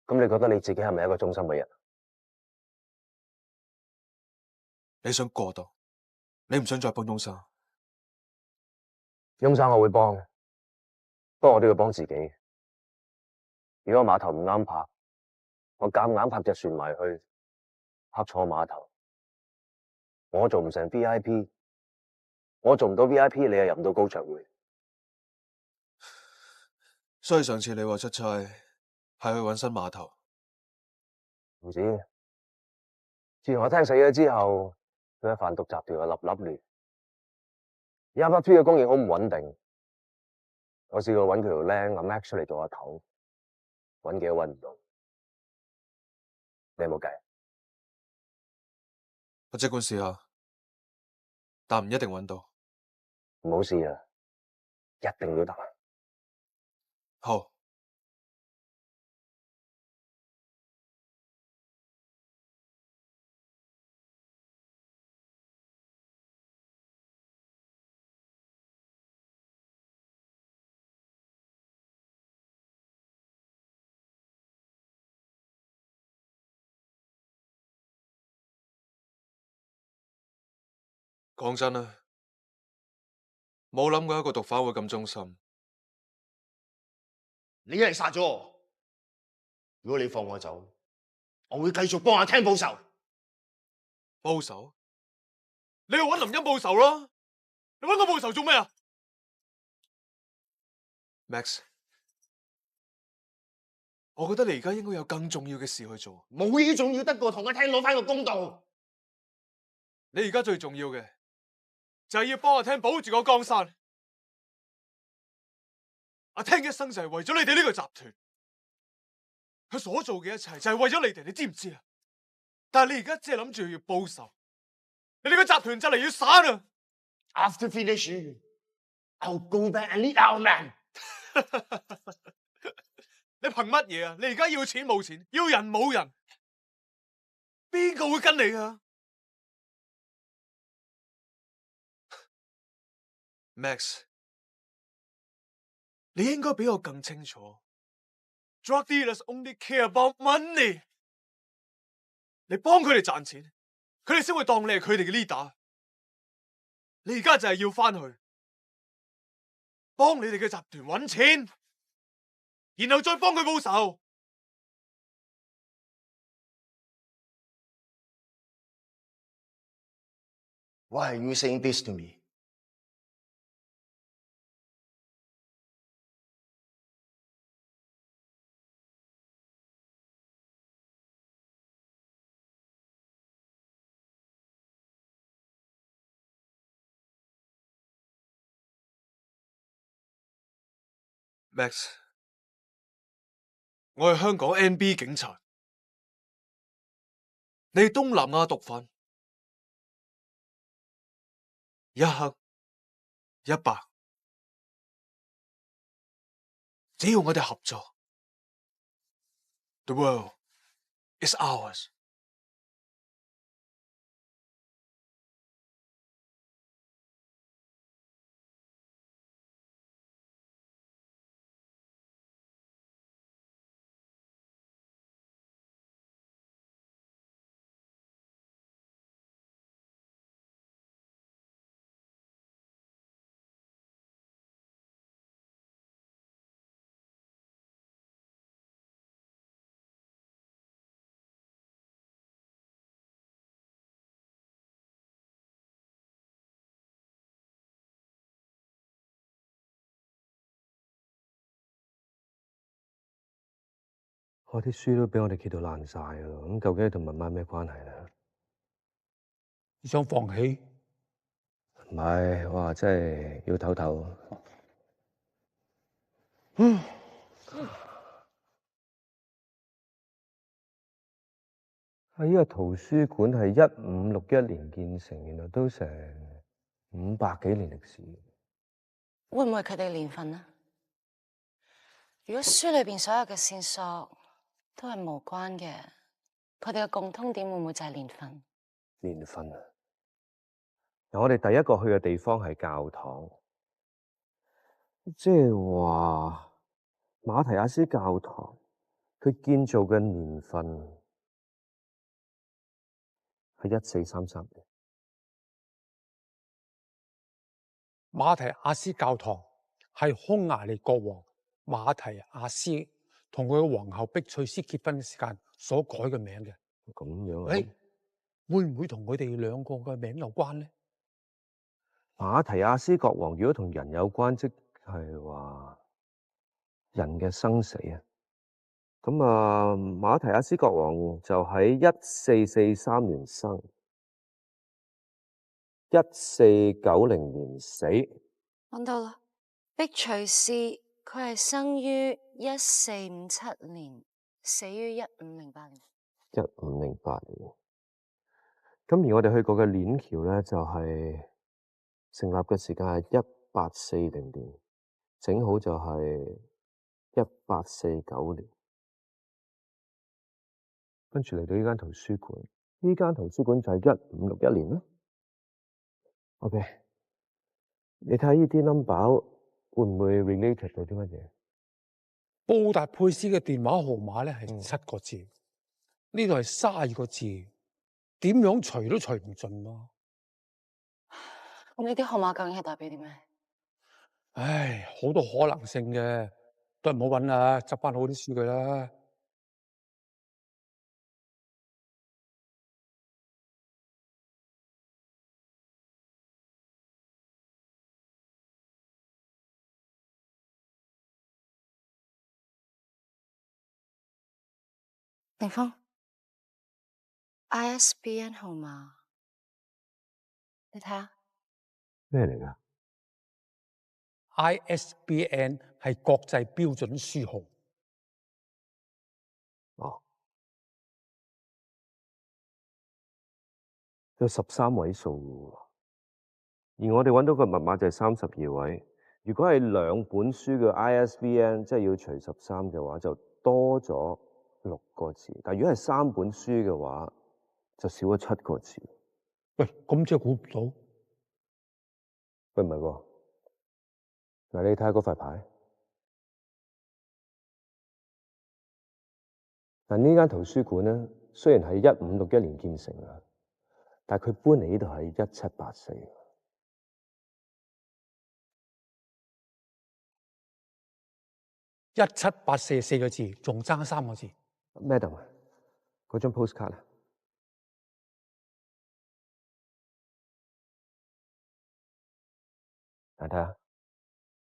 咁你覺得你自己係咪一個忠心嘅人？
你想過檔，你唔想再幫翁生？
翁生我會幫，不過我都要幫自己。如果碼頭唔啱拍，我夾硬拍隻船埋去，拍錯碼頭，我做唔成 VIP， 我做唔到 VIP， 你又入唔到高卓會。
所以上次你話出差係去搵新碼頭，
唔知。自從我聽死咗之後，佢喺販毒集團又立亂，而家 P 嘅供應好唔穩定。我試過搵佢條僆阿 Max 出嚟做阿頭，搵幾都搵唔到。你有冇計？
我即管試下，但唔一定搵到。
唔好試啊，一定要得。
好。講真啦，冇諗過一個毒販會咁忠心。
你一係殺咗我，如果你放我走，我會繼續幫阿聽報仇。
報仇？你去搵林欣報仇啦！你搵我報仇做咩啊 ？Max， 我覺得你而家應該有更重要嘅事去做。
冇嘢重要得過同阿聽攞翻個公道。
你而家最重要嘅就係要幫阿聽保住個江山。阿聽一生就係為咗你哋呢個集團，佢所做嘅一切就係為咗你哋，你知唔知啊？但係你而家只係諗住要報仇，你哋個集團就嚟要散啦。
After finish, I'll go back and lead our man 。
你憑乜嘢啊？你而家要錢冇錢，要人冇人，邊個會跟你啊 ？Max， 你應該比我更清楚 ，drug dealers only care about money。你幫佢哋賺錢，佢哋先會當你係佢哋嘅 leader。你而家就係要翻去幫你哋嘅集團揾錢，然後再幫佢報仇。
Why are you saying this to me?
Max， 我係香港 NB 警察，你係東南亞毒販，一黑一白，只要我哋合作 ，The world is ours。
我啲書都俾我哋揭到爛晒噶啦，咁究竟同文媽咩關係咧？
你想放棄？
唔係，我話真係要唞唞。喺呢個圖書館係1561年建成，原來都成500幾年歷史。
會唔會佢哋年份啊？如果書裏邊所有嘅線索都係無關嘅，佢哋嘅共通點會唔會就係年份？
年份啊！我哋第一個去嘅地方係教堂，即係話馬提亞斯教堂，佢建造嘅年份係1433年。
馬提亞斯教堂係匈牙利國王馬提亞斯同佢嘅皇后碧翠絲結婚嘅時間所改嘅名嘅。
咁樣啊？
誒，會唔會同佢哋兩個嘅名有關咧？
馬提亞斯國王如果同人有關，即係話人嘅生死啊。咁啊，馬提亞斯國王就喺1443年生，1490年死。
揾到啦，碧翠絲佢係生於1457年，死於1508年。
1508年。咁而我哋去過嘅鏈橋咧，就係成立嘅時間係1840年，整好就係1849年。跟住嚟到呢間圖書館，呢間圖書館就係1561年啦。OK， 你睇下呢啲 number 會唔會 related 到啲乜嘢？
布達佩斯嘅電話號碼咧係7個字，呢度係32個字，點樣除都除唔盡咯。
咁呢啲號碼究竟係代表啲咩？
唉，好多可能性嘅，都係唔好揾啦，執翻好啲書佢啦。
凌峰 ，ISBN 號碼，你睇下。
咩嚟㗎？
ISBN 係國際標準書號。
哦，有13位數喎，而我哋揾到個密碼就係32位。如果係兩本書嘅 ISBN，即係要除13嘅話，就多咗6個字。但如果係3本書嘅話，就少咗7個字。
喂，咁即係估唔到。
喂，唔係喎，嗱，你睇下嗰塊牌。嗱，呢間圖書館咧，雖然係1561年建成啊，但係佢搬嚟呢度係1784。
1784個字，仲爭3個字。
Madam， 嗰張 postcard 啊，嚟睇下，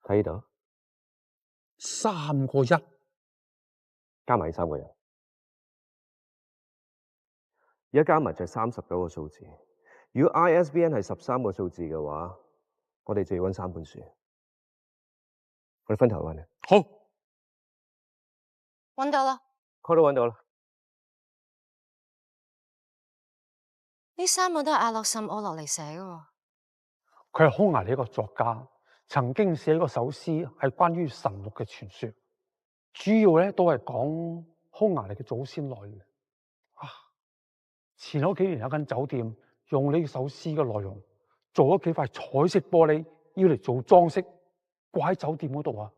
睇呢度
3個1，
加埋3個人，而家加埋就係39個數字。如果 ISBN 係13個數字嘅話，我哋就要揾3本書。我哋分頭揾啊。
好，
揾到啦。
我都揾到啦。
呢3個都係阿洛什奧洛嚟寫嘅喎。
佢係匈牙利一個作家，曾經寫過首詩係關於神鹿嘅傳說，主要咧都係講匈牙利嘅祖先來源。啊，前嗰幾年有間酒店用呢首詩嘅內容做咗幾塊彩色玻璃，要嚟做裝飾，掛喺酒店嗰度啊。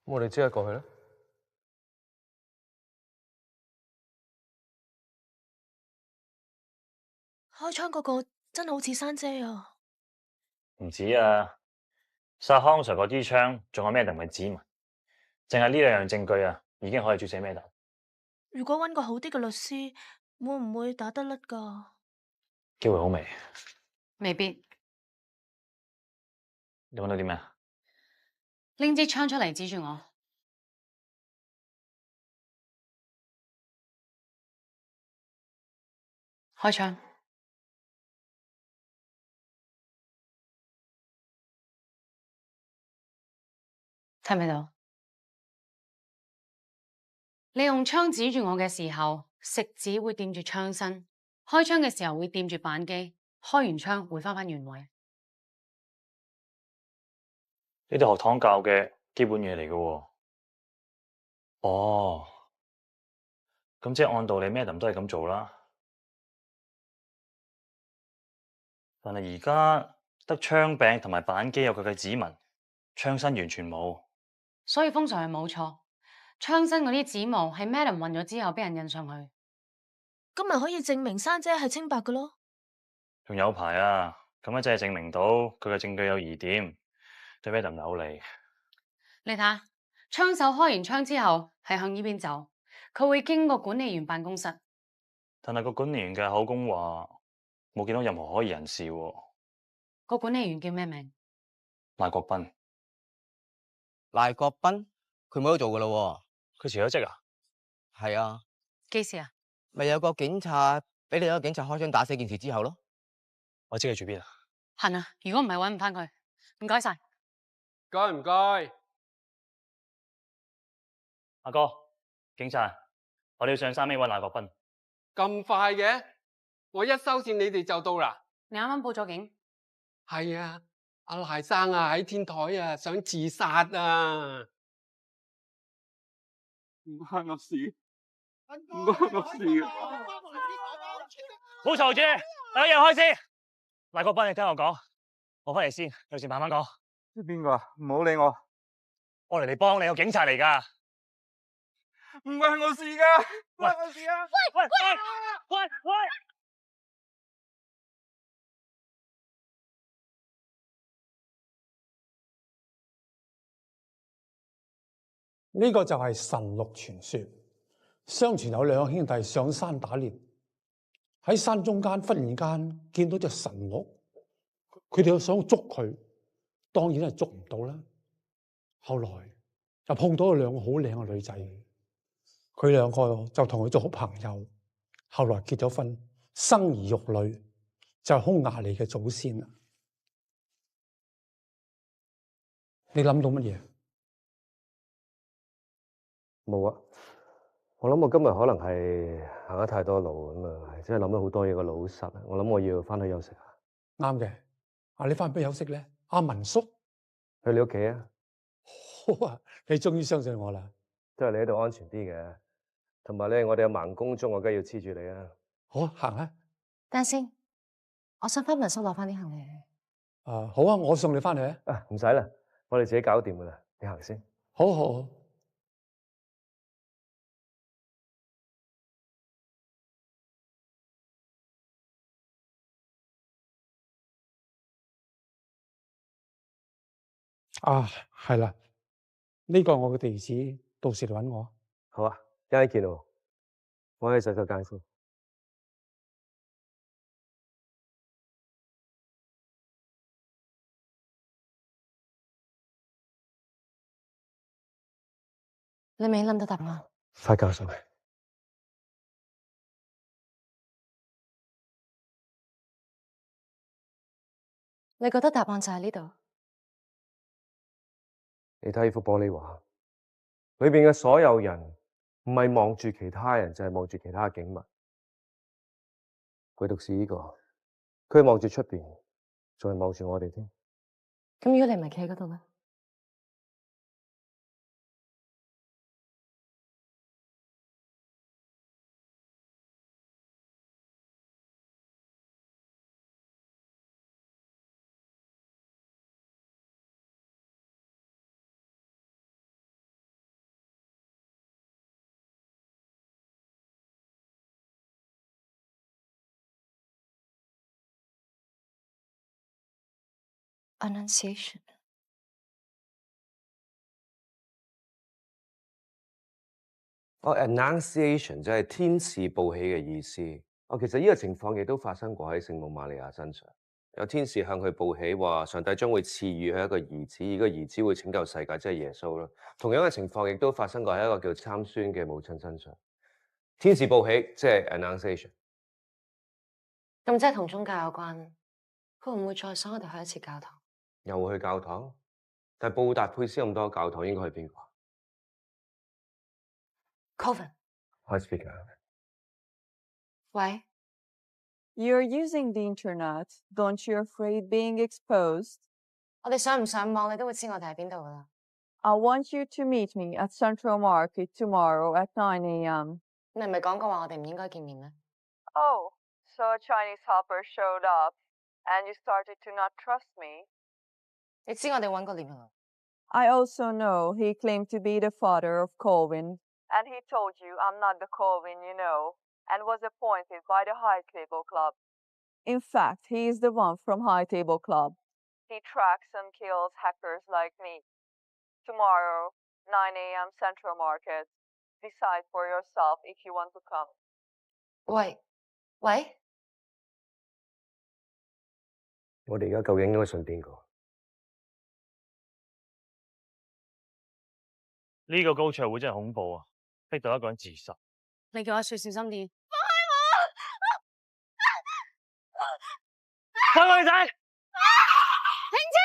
我哋即刻過去啦。
開窗嗰個真係好似山姐啊！
唔止啊，殺康 Sir 嗰支槍仲有咩定嘅指紋？淨係呢2樣證據啊，已經可以注死咩頭。
如果揾個好啲嘅律師，會唔會打得甩㗎？
機會好微。
未必。
你揾到啲咩啊？
拎支槍出嚟指住我。
開槍。睇唔睇到？你用槍指住我嘅時候，食指會掂住槍身；開槍嘅時候會掂住扳機，開完槍會翻原位。
呢啲學堂教嘅基本嘢嚟嘅喎。哦，咁即係按道理 Madam 都係咁做啦。但係而家得槍柄同埋扳機有佢嘅指紋，槍身完全冇。
所以封 Sir 係冇錯，槍身嗰啲指模係 Madam 暈咗之後俾人印上去。
咁咪可以證明珊姐係清白嘅咯？
仲有排啊！咁樣真係證明到佢嘅證據有疑點，對 Madam 有利。
你睇下，槍手開完槍之後係向呢邊走，佢會經過管理員辦公室。
但係個管理員嘅口供話冇見到任何可疑人士喎。
個管理員叫咩名？
賴國斌。
賴國斌，佢冇得做噶咯。
佢辭咗職啊？
係啊。
幾時啊？
咪有個警察俾你一個警察開槍打死件事之後咯。
我知佢住邊啊？
行啊！如果唔係揾唔翻佢，唔該晒。
該唔該？
阿哥，警察，我哋要上3A揾賴國斌。
咁快嘅？我一收線你哋就到啦。
你啱啱報咗警？
係啊，阿賴生啊喺天台啊想自殺啊！唔關我事，唔關我事啊！
冇嘈住，大家讓開先。賴國斌，你聽我講，我翻嚟先，有事慢慢講。
即係邊個啊？唔好理我。
我嚟幫你，個警察嚟噶。
唔關我事噶，唔關我事啊！
喂！
呢個就係神鹿傳說。相傳有兩兄弟上山打獵，喺山中間忽然間見到隻神鹿，佢哋又想捉佢，當然係捉唔到啦。後來就碰到兩個好靚嘅女仔，佢兩個就同佢做好朋友，後來結咗婚，生兒育女，就係匈牙利嘅祖先啦。你諗到乜嘢？
冇啊！我諗我今日可能係行得太多路咁啊，真係諗咗好多嘢個腦實。我諗我要翻去休息下。
啱嘅，你翻去邊休息咧？阿文叔
去你屋企啊！
好啊，你終於相信我啦。
都係你喺度安全啲嘅，同埋咧，我哋有盲公鐘，我梗係要黐住你啊！
好，行啊！
等先，我想翻民宿攞翻啲行李。
好啊，我送你翻嚟啊！
唔使啦，我哋自己搞掂噶啦，你行先。
好好。係啦，呢個我嘅地址，到時嚟搵我。
好啊，一陣見喎，我喺洗手間先。
你未諗到答案？
快教授，
你覺得答案就喺呢度？
你睇呢幅玻璃畫，裏邊嘅所有人唔係望住其他人，就係望住其他嘅景物。唯獨是呢個，佢望住出邊，仲係望住我哋添。
咁如果你唔係企喺嗰度咧？Annunciation。
Annunciation 就係天使報喜嘅意思。其實呢個情況亦都發生過喺聖母瑪利亞身上，有天使向佢報喜，話上帝將會賜予佢一個兒子，而個兒子會拯救世界，即係耶穌啦。同樣嘅情況亦都發生過喺一個叫參孫嘅母親身上。天使報喜即係 Annunciation。
咁即係同宗教有關，佢會唔會再想我哋去一次教堂？
又去教堂？但係布達佩斯咁多教堂，應該去邊個
？Coven。
開 speaker。
喂。
You're using the internet. Don't you afraid being exposed?
我哋上唔上網，你都會知我哋喺邊度噶啦。
I want you to meet me at Central Market tomorrow at 9 a.m.
你唔係講過話我哋唔應該見面咩？
Oh, so a Chinese helper showed up, and you started to not trust me?
你知我哋揾過獵人。
I also know he claimed to be the father of Colwyn, and he told you I'm not the Colwyn you know, and was appointed by the High Table Club. In fact, he is the one from High Table Club. He tracks and kills hackers like me. Tomorrow, 9 a.m. Central Market. Decide for yourself if you want to come.
喂，
我哋而家究竟應該信邊個？
呢個高桌會真係恐怖啊！逼到一個人自殺。
你叫阿雪小心啲。
放開女仔！
停車！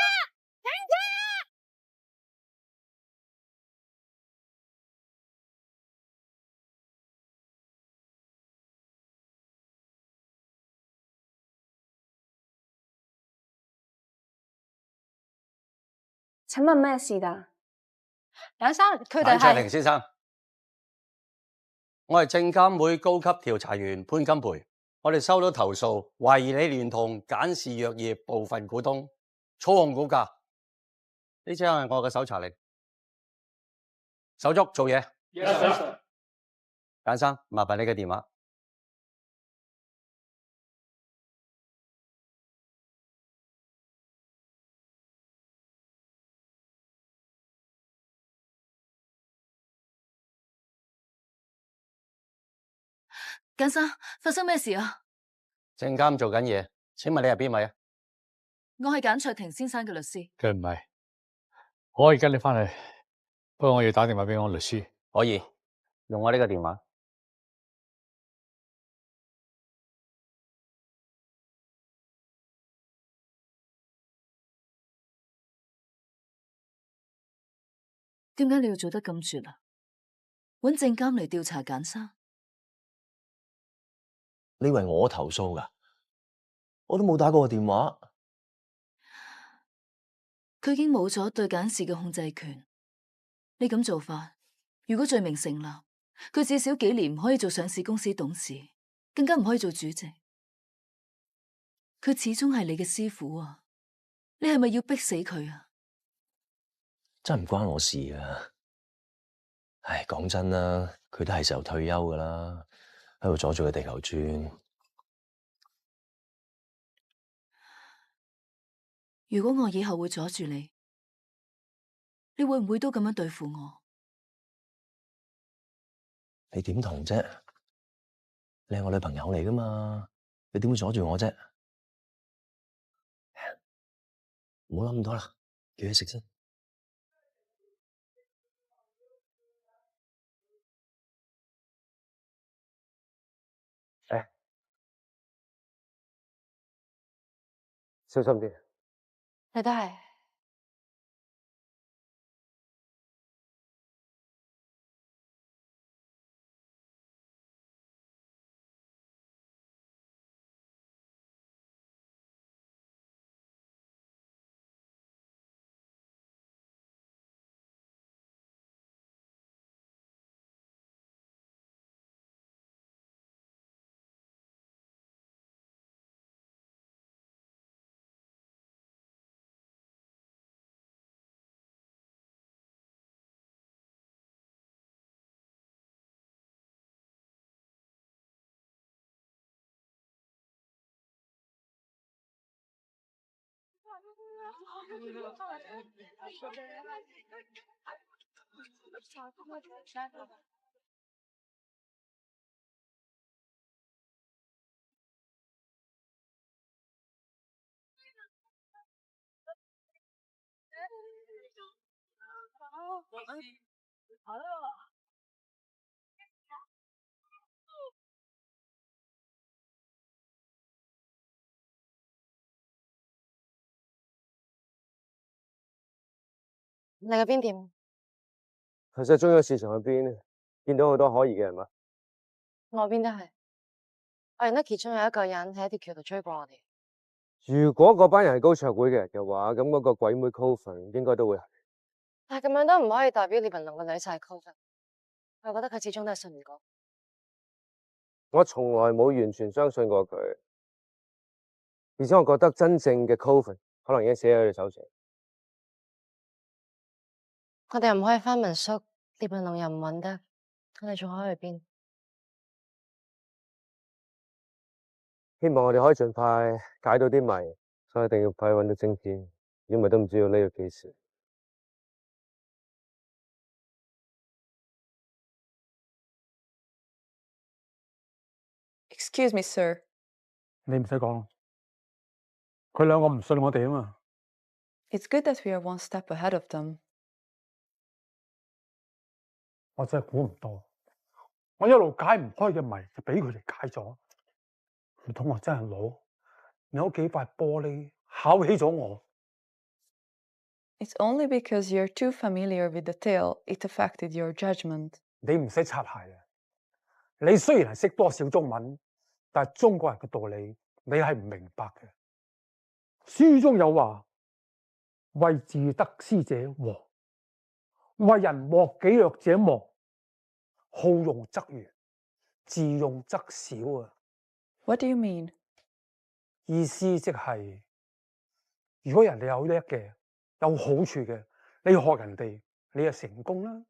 停車！
請問咩事㗎？梁生，佢哋
簡卓庭
係
先生，我係證監會高級調查員潘金培。我哋收到投訴，懷疑你聯同簡氏藥業部分股東操控股價。呢張係我嘅搜查令，手足做嘢。
Yes, sir.
簡生，麻煩你嘅電話。
簡生，發生咩事啊？
證監做緊嘢，請問你係邊位啊？
我係簡卓庭先生嘅律師。
佢唔係，我可以跟你翻去，不過我要打電話俾我律師。
可以，用我呢個電話。
點解你要做得咁絕啊？揾證監嚟調查簡生？
你以為我投訴㗎？我都冇打過個電話。
佢已經冇咗對簡氏嘅控制權。你咁做法，如果罪名成立，佢至少幾年唔可以做上市公司董事，更加唔可以做主席。佢始終係你嘅師傅啊！你係咪要逼死佢啊？
真係唔關我事啊！唉，講真啦，佢都係時候退休㗎啦，喺度阻住個地球轉。
如果我以後會阻住你，你會唔會都咁樣對付我？
你點同啫？你係我女朋友嚟㗎嘛，你點會阻住我啫？唔好諗咁多啦，叫佢食先。小心啲。
你都係。你嘅邊點？
其實中央市場入邊見到好多可疑嘅人物。
我邊都係，我認得其中有一個人喺一條橋度追過我哋。
如果嗰班人係高卓會嘅人嘅話，咁嗰個鬼妹 Coven 應該都會係。
但係咁樣都唔可以代表列文龍個女就係 Coven。我覺得佢始終都係信唔過。
我從來冇完全相信過佢，而且我覺得真正嘅 Coven 可能已經死喺佢手上。
我哋又唔可以翻民宿，列文龍又唔揾得，我哋仲可以去邊？
希望我哋可以盡快解到啲謎，所以一定要快揾到晶片，如果唔係都唔知道呢個幾時。
Excuse me, sir.
你唔使講，佢兩個唔信我哋啊嘛。
It's good that we are one step ahead of them.
我真係估唔到，我一路解唔開嘅謎就俾佢哋解咗。唔通我真係攞你屋企塊玻璃考起咗我？
It's only because you're too familiar with the tale it affected your judgment.
你唔使擦鞋啊！你雖然係識多少中文，但係中國人嘅道理你係唔明白嘅。書中有話：為自得師者禍，為人莫己略者亡。好用則圓，自用則少啊！
What do you mean?
意思即係，如果人哋有叻嘅、有好處嘅，你學人哋，你就成功啦。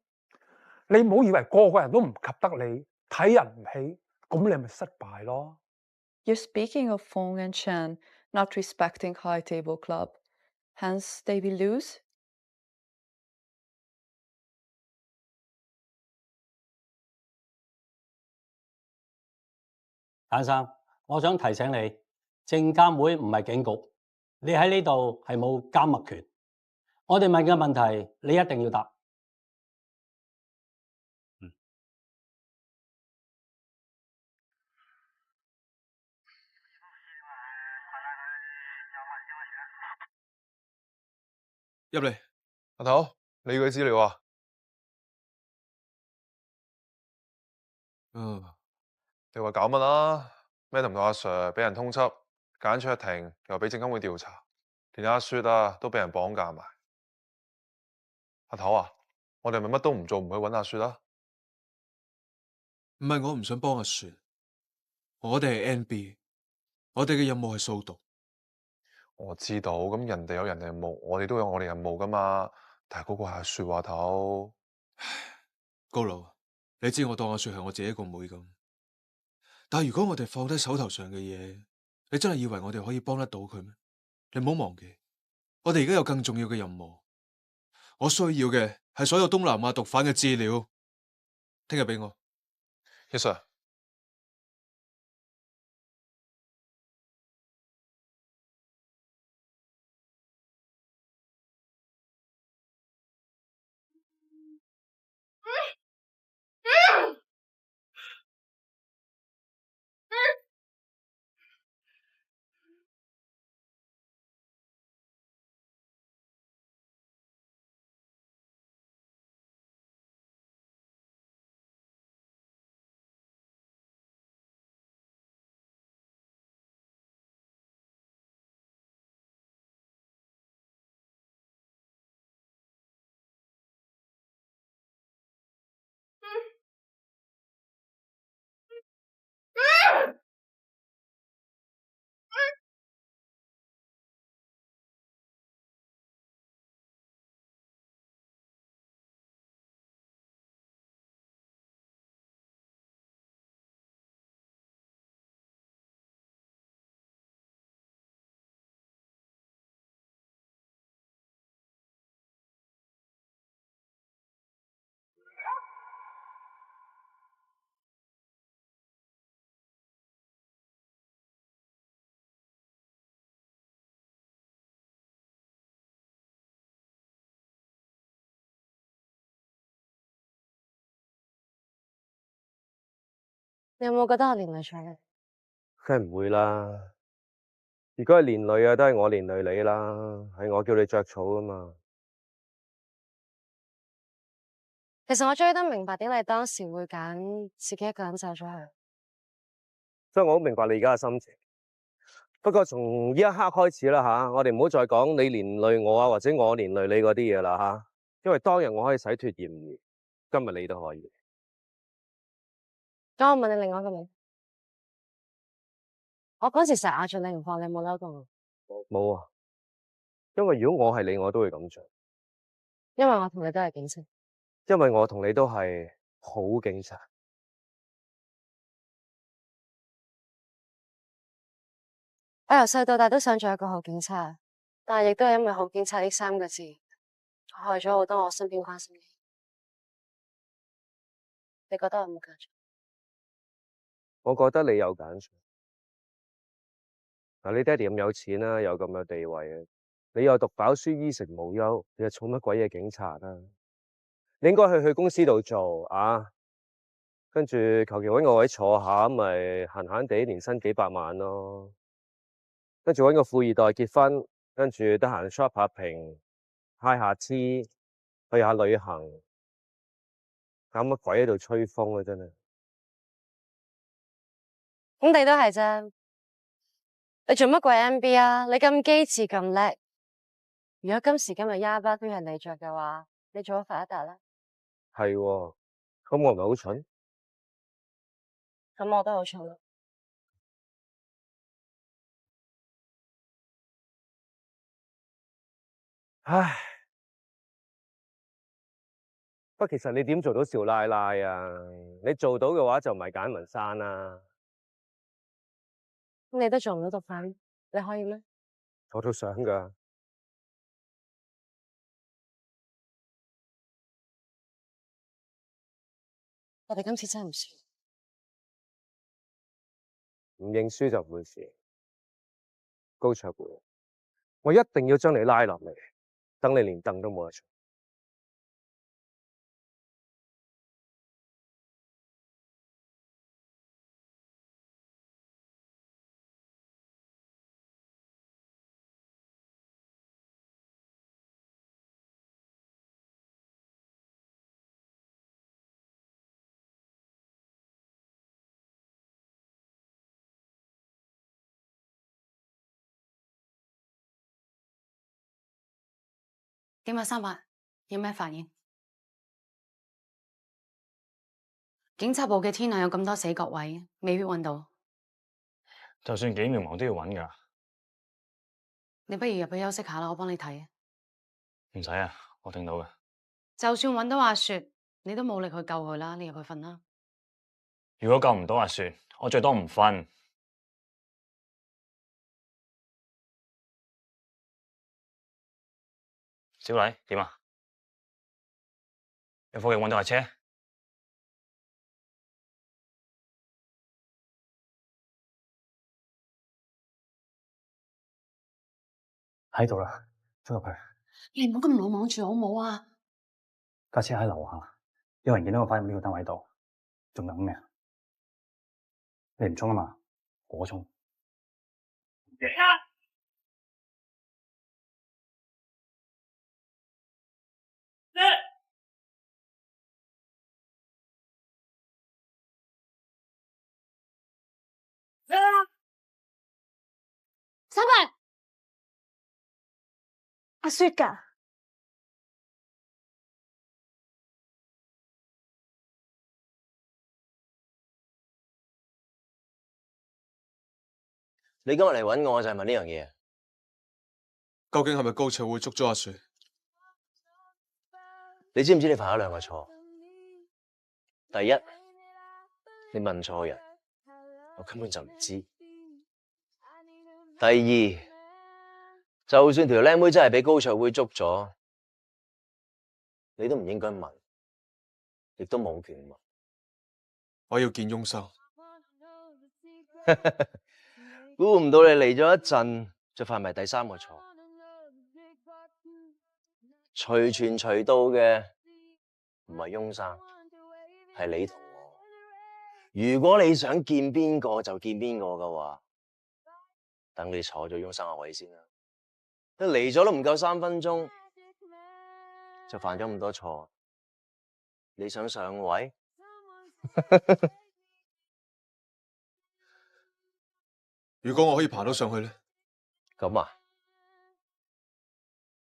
你唔好以為個個人都唔及得你，睇人唔起，咁你咪失敗咯。
You're speaking of Fong and Chen not respecting High Table Club. Hence, they will lose?
簡生，我想提醒你，證監會唔係警局，你喺呢度係冇監默權。我哋問嘅問題，你一定要答。
入嚟，
阿頭，你要嘅資料啊？你話搞乜啊？Madam 同阿 Sir 俾人通緝，簡卓庭又俾證監會調查，連阿雪啊都俾人綁架埋。阿頭啊，我哋咪乜都唔做，唔去揾阿雪啊？
唔係我唔想幫阿雪，我哋係 NB， 我哋嘅任務係掃毒。
我知道，咁人哋有人哋任務，我哋都有我哋任務噶嘛。但係嗰個係阿雪話頭。
高佬，你知我當阿雪係我自己一個妹咁。但係如果我哋放低手頭上嘅嘢，你真係以為我哋可以幫得到佢咩？你唔好忘記，我哋而家有更重要嘅任務。我需要嘅係所有東南亞毒販嘅資料。聽日俾我。
Yes sir。
你有冇覺得我連累咗你？
梗係唔會啦。如果係連累啊，都係我連累你啦，係我叫你着草啊嘛。
其實我終於都明白點解你當時會揀自己一個人走咗去。
所以我好明白你而家嘅心情。不過從呢一刻開始啦吓，我哋唔好再講你連累我啊，或者我連累你嗰啲嘢啦吓。因為當日我可以洗脫嫌疑，今日你都可以。
咁我問你另外一個問題，我嗰時成日壓住你唔放，你有冇嬲過我？
冇啊，因為如果我係你，我都會咁做。
因為我同你都係警察。
因為我同你都係好警察。
我由細到大都想做一個好警察，但係亦都係因為好警察呢3個字，害咗好多我身邊關心嘅人。你覺得我有冇揀錯？
我覺得你有揀錯。嗱，你爹哋咁有錢啦，有咁嘅地位啊，你又讀飽書，衣食無憂，你又做乜鬼嘢警察啊？你應該去公司度做啊，跟住求其搵個位坐下，咪閒閒地年薪幾百萬咯。跟住搵個富二代結婚，跟住得閒 shop 下屏，嗨下黐，去下旅行，搞乜鬼喺度吹風啊！真係。
咁你都係啫，你做乜鬼 MB 啊？你咁機智咁叻，如果今時今日100都係你着嘅話，你做咗發一達啦。
係喎，咁我唔係好蠢？
咁我都好蠢咯。
唉，不過其實你點做到少奶奶啊？你做到嘅話就唔係簡文山啦。
咁你都做唔到毒販，你可以咩？
我都想㗎。
我哋今次真係唔輸。
唔認輸就唔會輸。高卓會，我一定要將你拉落嚟，等你連凳都冇得坐。
點啊，300有咩發現？警察部嘅天下有咁多死角位，未必揾到。
就算幾渺茫都要揾㗎。
你不如入去休息下啦，我幫你睇。
唔使啊，我聽到嘅。
就算揾到阿雪，你都冇力去救佢啦，你入去瞓啦。
如果救唔到阿雪，我最多唔瞓。小麗點啊？有伙計揾到架車？喺度啦，出入去。
你唔好咁魯莽住好唔好啊？
架車喺樓下，有人見到我翻入呢個單位度，仲等咩？你唔衝啊嘛？我衝。
300，阿雪㗎。
你今日嚟揾我就係問呢樣嘢。
究竟係咪高卓會捉咗阿雪？
你知唔知你犯咗2個錯？第一，你問錯人，我根本就唔知。第二，就算條靚妹真係俾高卓會捉咗，你都唔應該問，亦都冇權問。
我要見翁生。
估唔到你嚟咗一陣，就犯埋第3個錯。隨傳隨到嘅唔係翁生，係你同我。如果你想見邊個就見邊個嘅話，等你坐咗翁生個位先啦。你嚟咗都唔夠3分鐘，就犯咗咁多錯。
你想上位？
如果我可以爬到上去咧，
咁啊，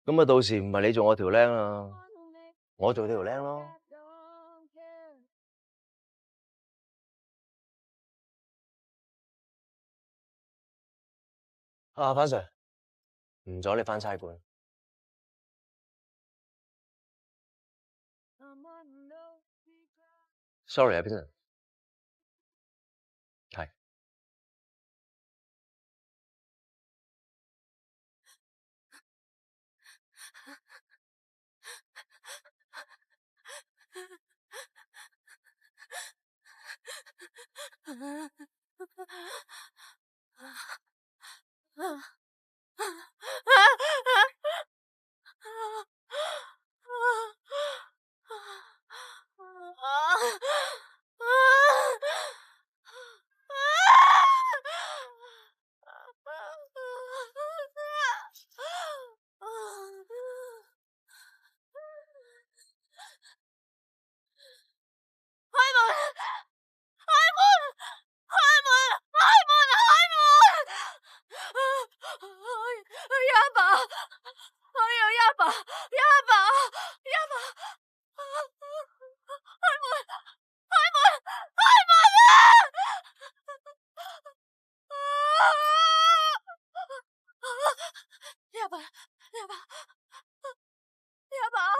咁啊，到時唔係你做我條僆啦，我做你條僆咯。啊，范 Sir，唔阻你返差館。Sorry 啊，Vincent。係。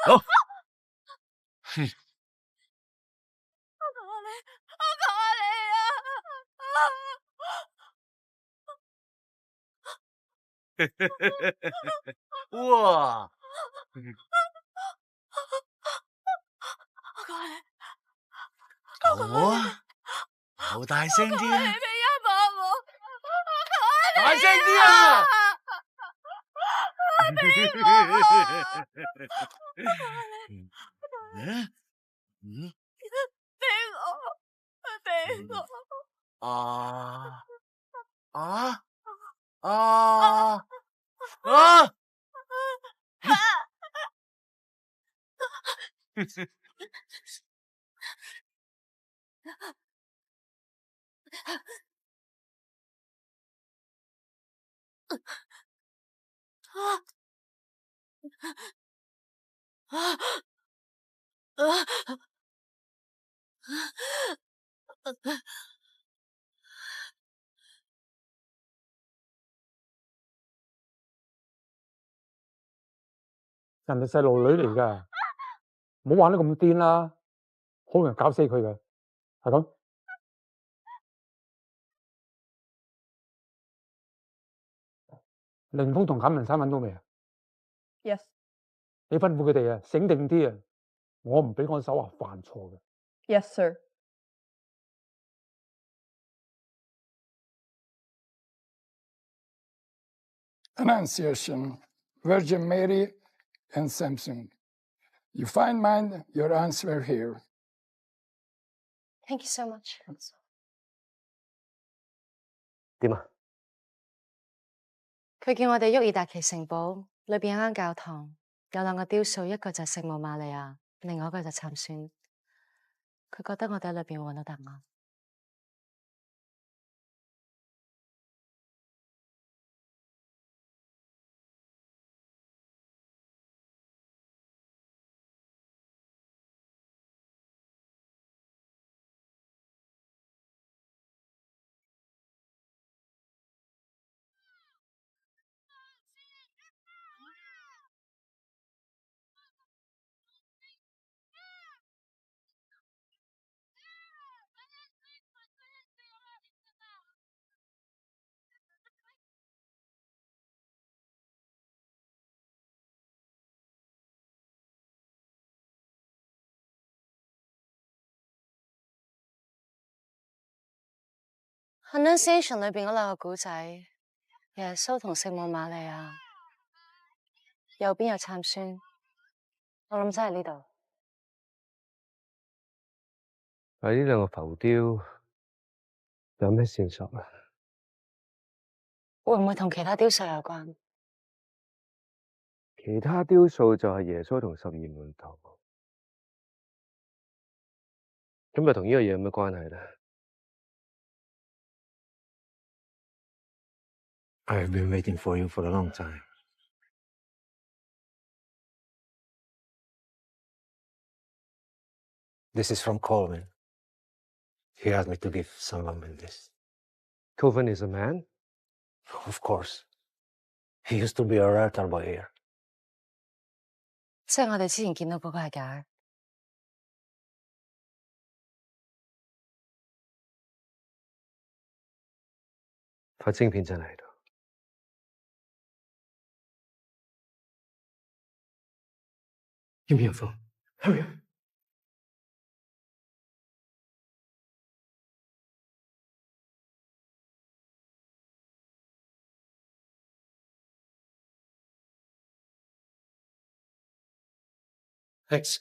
好。
哇！好啊，好大聲啲啊！大聲啲啊！啊啊啊啊！
人哋細路女嚟噶，唔好玩得咁癲啦，好容易搞死佢嘅，係咁。凌峰同簡文山揾到未啊
Yes.
你吩咐佢哋啊，醒定啲啊，我唔俾我手下犯錯嘅。
Yes, sir.
Annunciation, Virgin Mary and Samsung. You find mine, your answer here.
Thank you so much.
點啊？
佢叫我哋沃爾達奇城堡裏邊有間教堂，有兩個雕塑，一個就係聖母瑪利亞，另外一個就參孫。佢覺得我哋喺裏邊揾到答案。Annunciation 裏邊嗰兩個古仔，耶穌同聖母瑪利亞，右邊有參孫，我諗真係呢度。
係呢兩個浮雕有咩線索啊？
會唔會同其他雕塑有關？
其他雕塑就係耶穌同12門徒。咁又同呢個嘢有咩關係咧
？I've been waiting for you for a long time. This is from Colvin. He asked me to give someone this.
Colvin is a man?
Of course. He used to be a altar boy here.
即係我哋之前見到嗰個係假。
塊晶片真係喺度。
Give me your phone. Hurry up. Thanks.